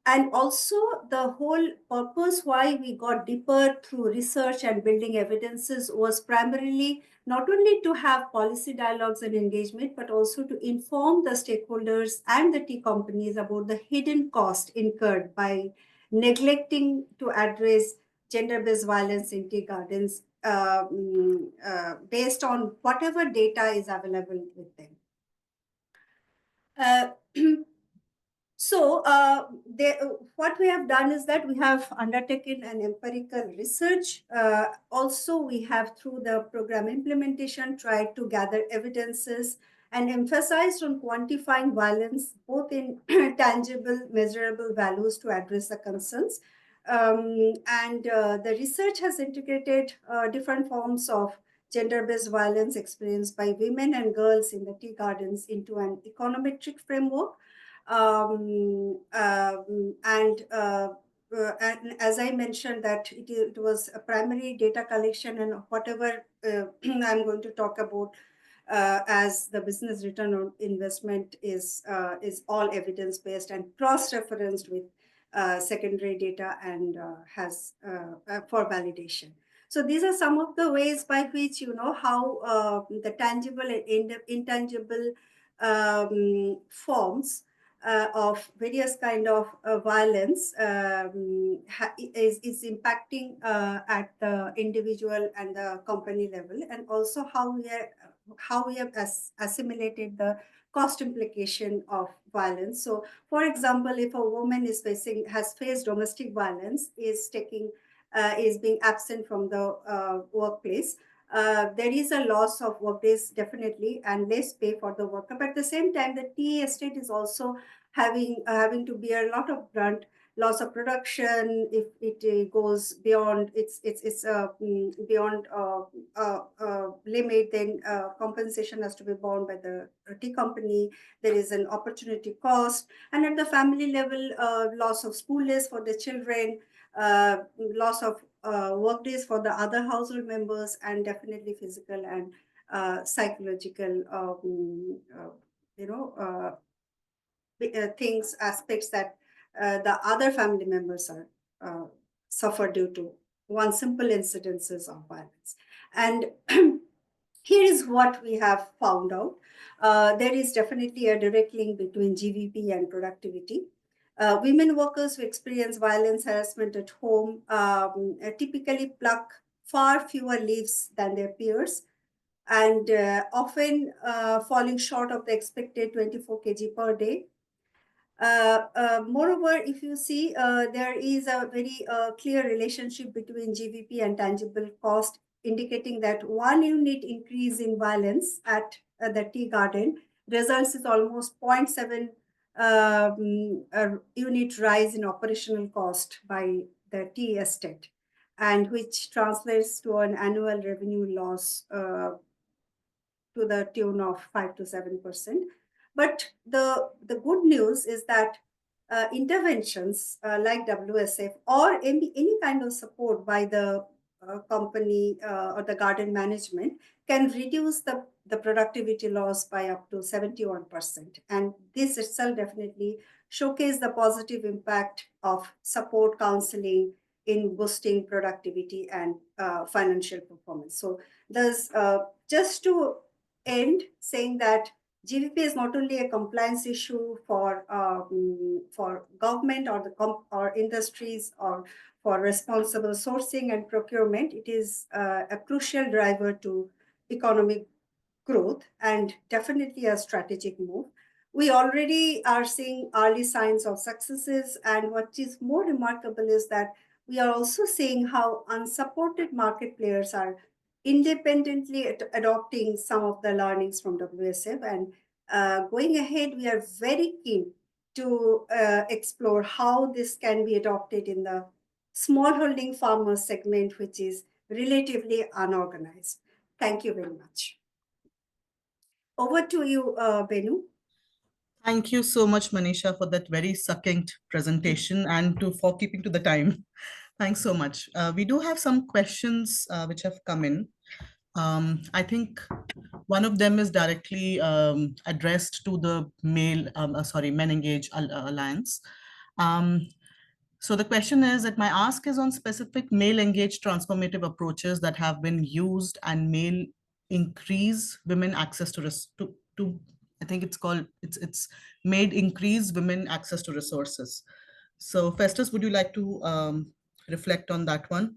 Speaker 5: And also the whole purpose why we got deeper through research and building evidences was primarily not only to have policy dialogues and engagement, but also to inform the stakeholders and the tea companies about the hidden cost incurred by neglecting to address gender-based violence in tea gardens based on whatever data is available with them. So what we have done is that we have undertaken an empirical research. Also, we have through the program implementation tried to gather evidences and emphasized on quantifying violence, both in tangible, measurable values to address the concerns. The research has integrated different forms of gender-based violence experienced by women and girls in the tea gardens into an econometric framework. And as I mentioned that it was a primary data collection, and whatever I'm going to talk about as the business return on investment is all evidence-based and cross-referenced with secondary data and has for validation. So these are some of the ways by which, you know, how the tangible and intangible forms of various kind of violence is impacting at the individual and the company level, and also how we have assimilated the cost implication of violence. So, for example, if a woman has faced domestic violence, is being absent from the workplace, there is a loss of work days definitely and less pay for the worker. But at the same time, the tea estate is also having to bear a lot of brunt, loss of production if it goes beyond its beyond limit. Then compensation has to be borne by the tea company. There is an opportunity cost, and at the family level, loss of school days for the children, loss of work days for the other household members, and definitely physical and psychological things, aspects that the other family members are suffer due to one simple incidences of violence. And here is what we have found out. There is definitely a direct link between GVP and productivity. Women workers who experience violence, harassment at home typically pluck far fewer leaves than their peers, and often falling short of the expected 24 kg per day. Moreover, if you see, there is a very clear relationship between GVP and tangible cost, indicating that 1 unit increase in violence at the tea garden results in almost 0.7 unit rise in operational cost by the tea estate, and which translates to an annual revenue loss to the tune of 5 to 7%. But the good news is that interventions like WSF or any kind of support by the company or the garden management can reduce the productivity loss by up to 71%. And this itself definitely showcases the positive impact of support counseling in boosting productivity and financial performance. So there's just to end saying that GVP is not only a compliance issue for government or or industries or for responsible sourcing and procurement. It is a crucial driver to economic growth and definitely a strategic move. We already are seeing early signs of successes, and what is more remarkable is that we are also seeing how unsupported market players are independently adopting some of the learnings from WSF. And going ahead, we are very keen to explore how this can be adopted in the smallholding farmer segment, which is relatively unorganized. Thank you very much. Over to you, Benu.
Speaker 1: Thank you so much, Manisha, for that very succinct presentation and for keeping to the time. Thanks so much. We do have some questions which have come in. I think one of them is directly addressed to the Men Engage Alliance. So the question is that my ask is on specific male-engaged transformative approaches that have been used and may increase women access to I think it's made increase women access to resources. So Festus, would you like to reflect on that one?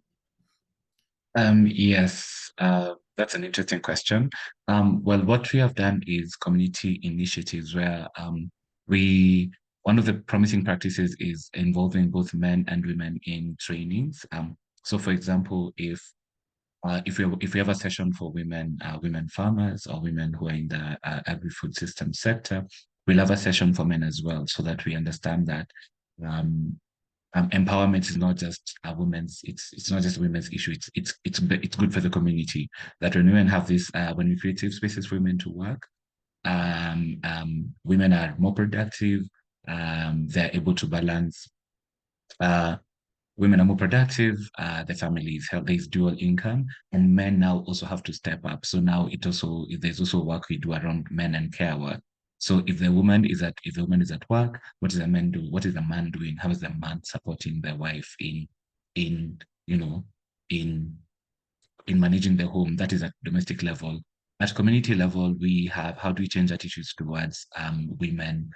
Speaker 7: Yes, that's an interesting question. Well, what we have done is community initiatives where one of the promising practices is involving both men and women in trainings. So for example, if we have a session for women farmers or women who are in the agri-food system sector, we'll have a session for men as well, so that we understand that empowerment is not just a women's. It's not just a women's issue. It's good for the community. That when women have this, when we create safe spaces for women to work, women are more productive. They're able to balance. Women are more productive. The family is healthy. There's dual income, and men now also have to step up. So now there's also work we do around men and care work. So if the woman is at work, what does the man do? What is the man doing? How is the man supporting the wife in managing the home? That is at domestic level. At community level, we have how do we change attitudes towards women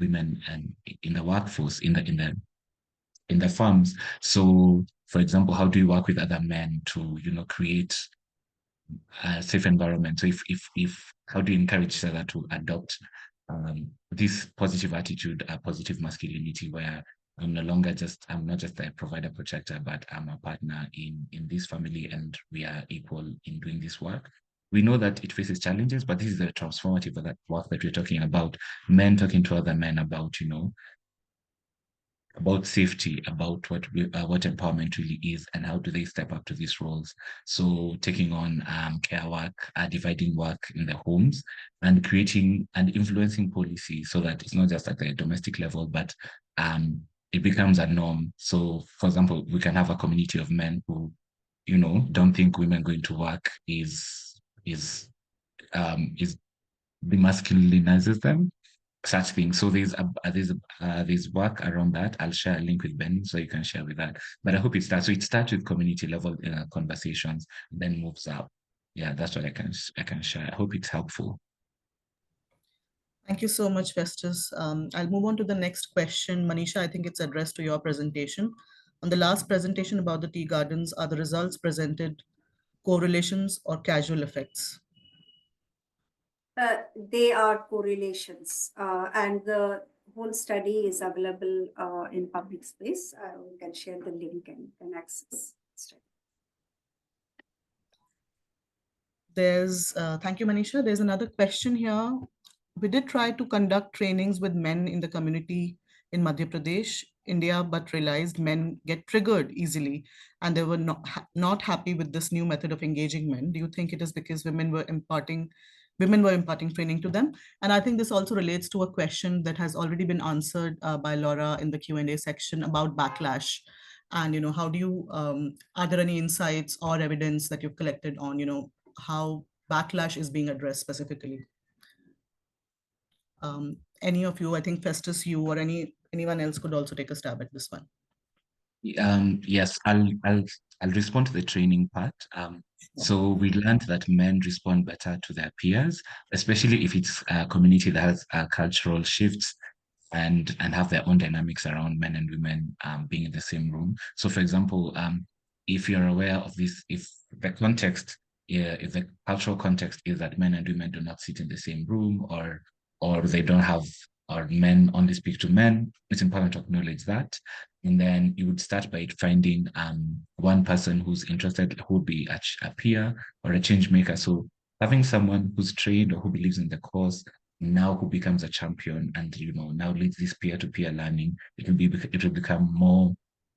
Speaker 7: and in the workforce, in the farms. So for example, how do you work with other men to create a safe environment? So if how do you encourage each other to adopt this positive attitude, a positive masculinity, where I'm not just a provider protector, but I'm a partner in this family, and we are equal in doing this work. We know that it faces challenges, but this is the transformative work that we're talking about. Men talking to other men about about safety, about what empowerment really is, and how do they step up to these roles. So taking on care work, dividing work in the homes, and creating and influencing policy, so that it's not just at the domestic level, but it becomes a norm. So for example, we can have a community of men who don't think women going to work is demasculinizes them, such things. So there's work around that. I'll share a link with Ben so you can share with that. But I hope it starts. So it starts with community level conversations, then moves up. Yeah, that's what I can share. I hope it's helpful.
Speaker 1: Thank you so much, Festus. I'll move on to the next question. Manisha, I think it's addressed to your presentation. On the last presentation about the tea gardens, are the results presented correlations or casual effects?
Speaker 5: They are correlations, and the whole study is available in public space. We can share the link and access.
Speaker 1: Thank you, Manisha. There's another question here. We did try to conduct trainings with men in the community in Madhya Pradesh, India, but realized men get triggered easily, and they were not happy with this new method of engaging men. Do you think it is because women were imparting training to them? And I think this also relates to a question that has already been answered by Laura in the Q&A section about backlash. And how do you, are there any insights or evidence that you've collected on, how backlash is being addressed specifically? Any of you, I think Festus, you or anyone else could also take a stab at this one.
Speaker 7: Yes, I'll respond to the training part. So we learned that men respond better to their peers, especially if it's a community that has cultural shifts and have their own dynamics around men and women being in the same room. So for example, if you're aware of this, if the cultural context is that men and women do not sit in the same room, or they don't have, or men only speak to men, it's important to acknowledge that. And then you would start by finding one person who's interested, who would be a peer or a change maker. So having someone who's trained or who believes in the cause, now who becomes a champion and now leads this peer-to-peer learning, it will become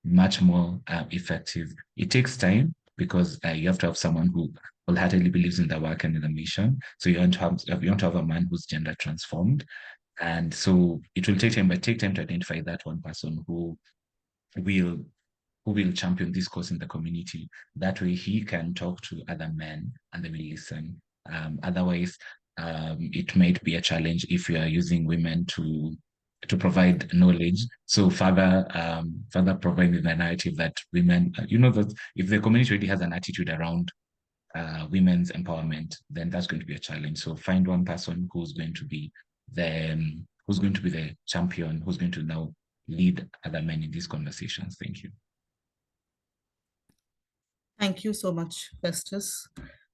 Speaker 7: much more effective. It takes time, because you have to have someone who wholeheartedly believes in the work and in the mission. So you want to have a man who's gender transformed. And so it will take time, but take time to identify that one person who will champion this cause in the community. That way he can talk to other men and they will listen. Otherwise, it might be a challenge if you are using women to to provide knowledge. So further providing the narrative that women, that if the community already has an attitude around women's empowerment, then that's going to be a challenge. So find one person who's going to be the champion, who's going to now lead other men in these conversations. Thank you.
Speaker 1: Thank you so much, Festus.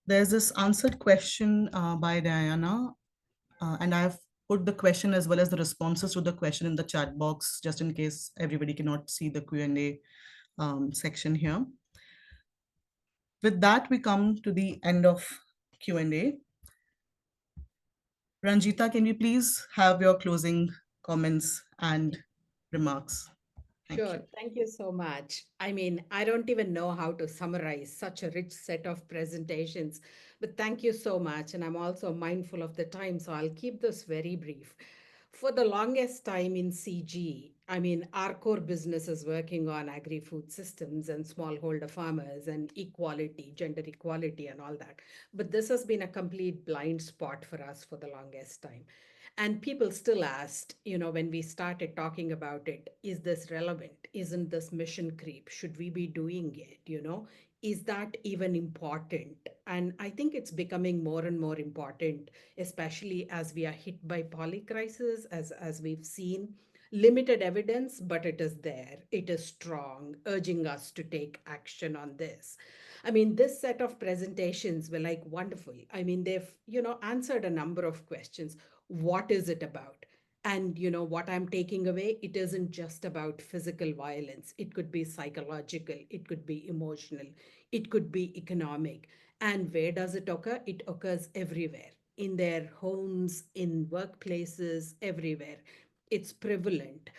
Speaker 1: There's this answered question by Diana, and I've put the question as well as the responses to the question in the chat box, just in case everybody cannot see the Q&A section here. With that, we come to the end of Q&A. Ranjita, can you please have your closing comments and remarks?
Speaker 2: Sure. Thank you so much. I mean, I don't even know how to summarize such a rich set of presentations, but thank you so much. And I'm also mindful of the time, so I'll keep this very brief. For the longest time in CG, I mean, our core business is working on agri-food systems and smallholder farmers and equality, gender equality and all that. But this has been a complete blind spot for us for the longest time. And people still asked, when we started talking about it, is this relevant? Isn't this mission creep? Should we be doing it? Is that even important? And I think it's becoming more and more important, especially as we are hit by polycrisis, as we've seen. Limited evidence, but it is there. It is strong, urging us to take action on this. I mean, this set of presentations were like wonderful. I mean, they've, answered a number of questions. What is it about? And what I'm taking away, it isn't just about physical violence. It could be psychological, it could be emotional, it could be economic. And where does it occur? It occurs everywhere, in their homes, in workplaces, everywhere. It's prevalent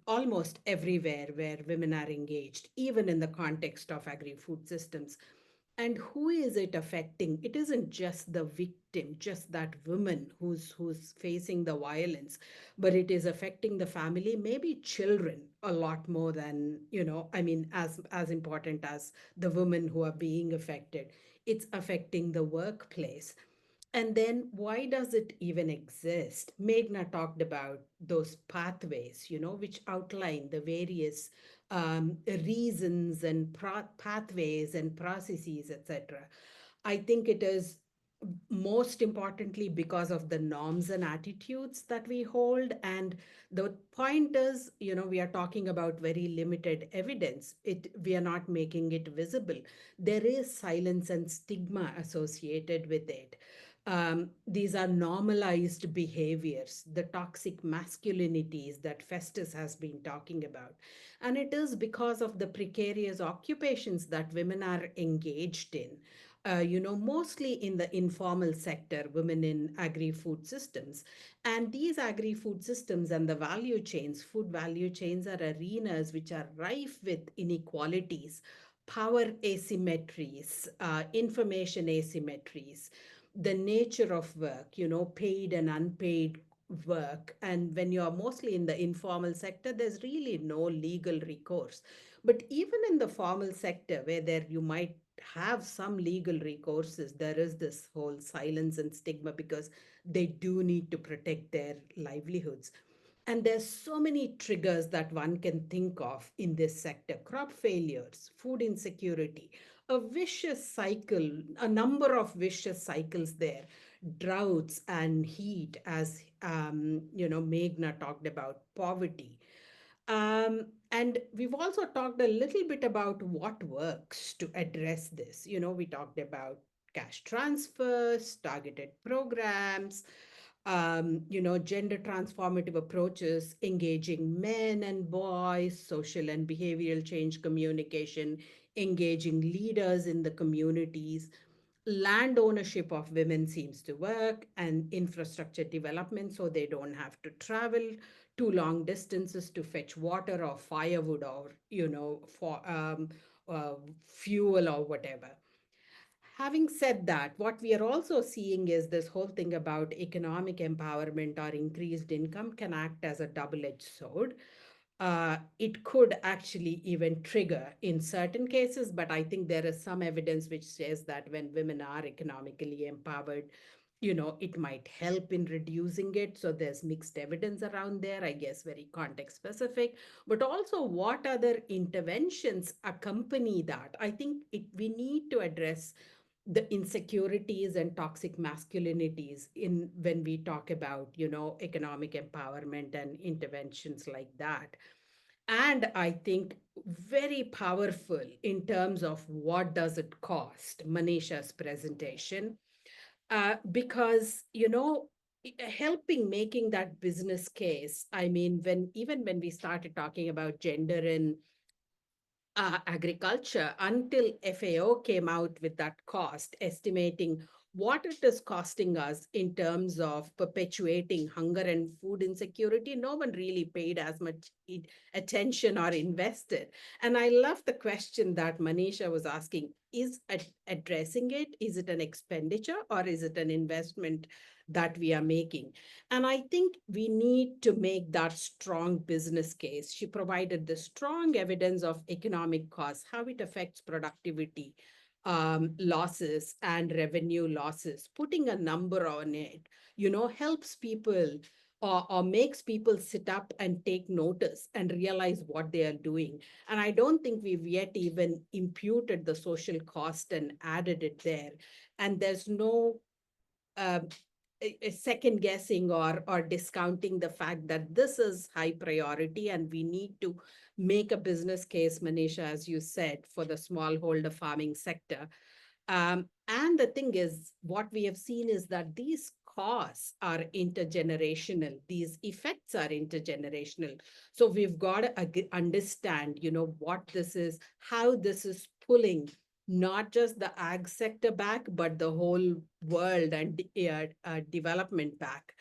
Speaker 2: almost everywhere where women are engaged, even in the context of agri-food systems. And who is it affecting? It isn't just the victim, just that woman who's facing the violence, but it is affecting the family, maybe children, a lot more than, I mean, as important as the women who are being affected. It's affecting the workplace. And then why does it even exist? Meghna talked about those pathways, which outline the various reasons and pathways and processes, etc. I think it is most importantly because of the norms and attitudes that we hold. And the point is, we are talking about very limited evidence. We are not making it visible. There is silence and stigma associated with it. These are normalized behaviors, the toxic masculinities that Festus has been talking about. And it is because of the precarious occupations that women are engaged in. Mostly in the informal sector, women in agri-food systems. And these agri-food systems and the value chains, food value chains, are arenas which are rife with inequalities, power asymmetries, information asymmetries, the nature of work, paid and unpaid work. And when you're mostly in the informal sector, there's really no legal recourse. But even in the formal sector, where there you might have some legal recourses, there is this whole silence and stigma because they do need to protect their livelihoods. And there's so many triggers that one can think of in this sector: crop failures, food insecurity, a vicious cycle, a number of vicious cycles there, droughts and heat, as Meghna talked about, poverty. And we've also talked a little bit about what works to address this. We talked about cash transfers, targeted programs, gender transformative approaches, engaging men and boys, social and behavioral change communication, engaging leaders in the communities. Land ownership of women seems to work, and infrastructure development so they don't have to travel too long distances to fetch water or firewood or, for fuel or whatever. Having said that, what we are also seeing is this whole thing about economic empowerment or increased income can act as a double-edged sword. It could actually even trigger in certain cases, but I think there is some evidence which says that when women are economically empowered, it might help in reducing it. So there's mixed evidence around there, I guess, very context specific, but also what other interventions accompany that. I think we need to address the insecurities and toxic masculinities in when we talk about, economic empowerment and interventions like that. And I think very powerful in terms of what does it cost, Manisha's presentation, because helping making that business case. I mean, when we started talking about gender in agriculture, until FAO came out with that cost, estimating what it is costing us in terms of perpetuating hunger and food insecurity, no one really paid as much attention or invested. And I love the question that Manisha was asking, is addressing it, is it an expenditure or is it an investment that we are making? And I think we need to make that strong business case. She provided the strong evidence of economic costs, how it affects productivity losses and revenue losses. Putting a number on it, helps people or makes people sit up and take notice and realize what they are doing. And I don't think we've yet even imputed the social cost and added it there. And there's no uh, second guessing or discounting the fact that this is high priority and we need to make a business case, Manisha, as you said, for the smallholder farming sector. And the thing is, what we have seen is that these costs are intergenerational. These effects are intergenerational. So we've got to understand, what this is, how this is pulling not just the ag sector back, but the whole world and development back.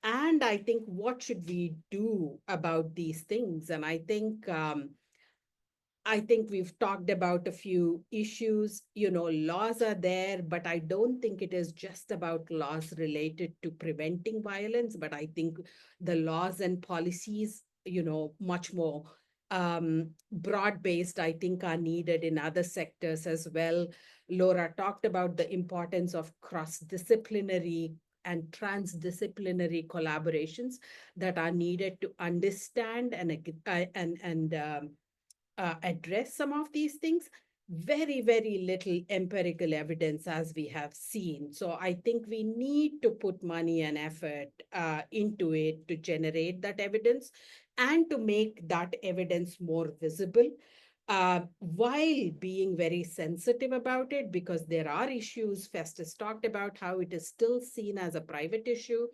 Speaker 2: And I think what should we do about these things? And I think we've talked about a few issues. Laws are there, but I don't think it is just about laws related to preventing violence, but I think the laws and policies, much more broad-based, I think are needed in other sectors as well. Laura talked about the importance of cross-disciplinary and transdisciplinary collaborations that are needed to understand and address some of these things. Very, very little empirical evidence, as we have seen. So I think we need to put money and effort into it to generate that evidence and to make that evidence more visible, while being very sensitive about it, because there are issues. Festus talked about how it is still seen as a private issue,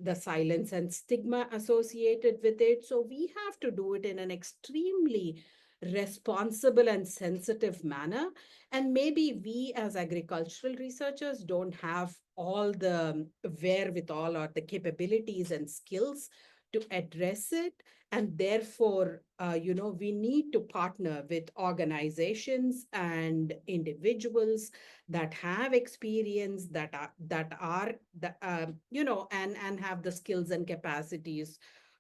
Speaker 2: the silence and stigma associated with it. So we have to do it in an extremely responsible and sensitive manner. And maybe we as agricultural researchers don't have all the wherewithal or the capabilities and skills to address it. And therefore, we need to partner with organizations and individuals that have experience, and have the skills and capacities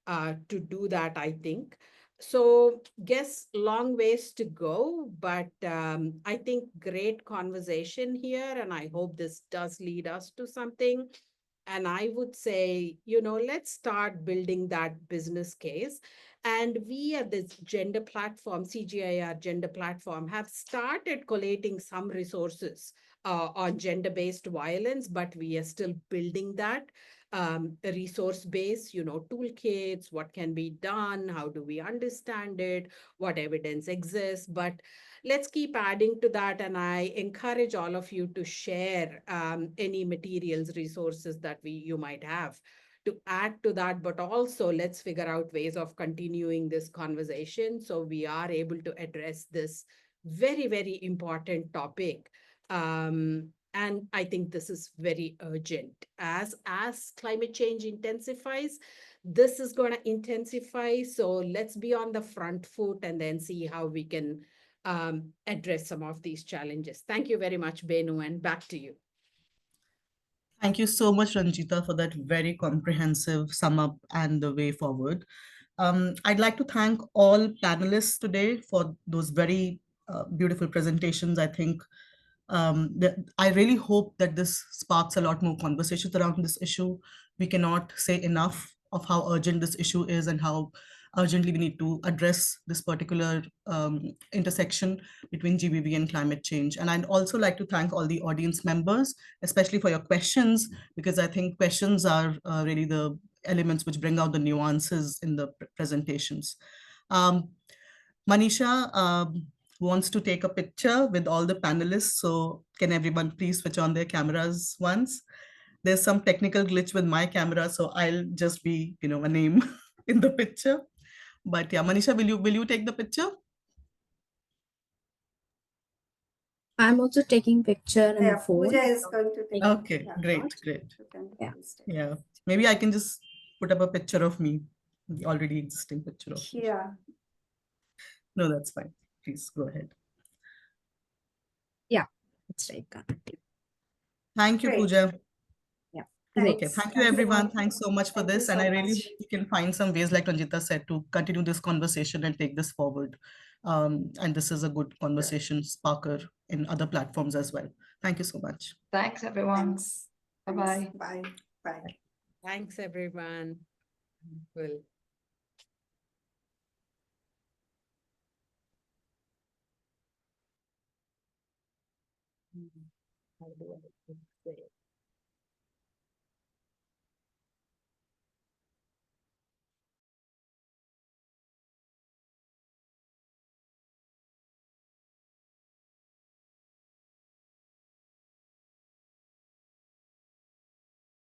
Speaker 2: to do that, I think. So guess long ways to go, but I think great conversation here, and I hope this does lead us to something. And I would say, let's start building that business case. And we at this gender platform, CGIAR gender platform, have started collating some resources on gender-based violence, but we are still building that resource base, toolkits, what can be done, how do we understand it, what evidence exists. But let's keep adding to that. And I encourage all of you to share any materials, resources that you might have to add to that. But also let's figure out ways of continuing this conversation so we are able to address this very, very important topic. And I think this is very urgent. As climate change intensifies, this is going to intensify. So let's be on the front foot and then see how we can address some of these challenges. Thank you very much, Benu, and back to you.
Speaker 1: Thank you so much, Ranjita, for that very comprehensive sum up and the way forward. I'd like to thank all panelists today for those very beautiful presentations. I think I really hope that this sparks a lot more conversations around this issue. We cannot say enough of how urgent this issue is and how urgently we need to address this particular intersection between GBV and climate change. And I'd also like to thank all the audience members, especially for your questions, because I think questions are really the elements which bring out the nuances in the presentations. Manisha wants to take a picture with all the panelists. So can everyone please switch on their cameras once? There's some technical glitch with my camera, so I'll just be, a name in the picture. But yeah, Manisha, will you take the picture?
Speaker 8: I'm also taking picture in
Speaker 5: Yeah,
Speaker 8: the phone.
Speaker 5: Pooja is going to take.
Speaker 1: Okay,
Speaker 5: yeah,
Speaker 1: great,
Speaker 5: not-
Speaker 1: great.
Speaker 5: you can
Speaker 8: Yeah.
Speaker 5: please take.
Speaker 1: Yeah, maybe I can just put up a picture of me, the already existing picture of me.
Speaker 5: Yeah.
Speaker 1: No, that's fine. Please go ahead.
Speaker 8: Yeah, it's right.
Speaker 1: Thank you,
Speaker 5: Great.
Speaker 1: Pooja.
Speaker 8: Yeah.
Speaker 1: Okay,
Speaker 5: Thanks.
Speaker 1: thank you
Speaker 5: Thanks so
Speaker 1: everyone.
Speaker 5: much.
Speaker 1: Thanks so much for
Speaker 5: Thank you
Speaker 1: this. And
Speaker 5: so
Speaker 1: I really
Speaker 5: much.
Speaker 1: hope we can find some ways, like Ranjita said, to continue this conversation and take this forward. And this is a good conversation sparker in other platforms as well. Thank you so much.
Speaker 6: Thanks, everyone.
Speaker 5: Thanks.
Speaker 6: Bye-bye.
Speaker 5: Bye. Bye.
Speaker 2: Thanks, everyone. Well. How do I say?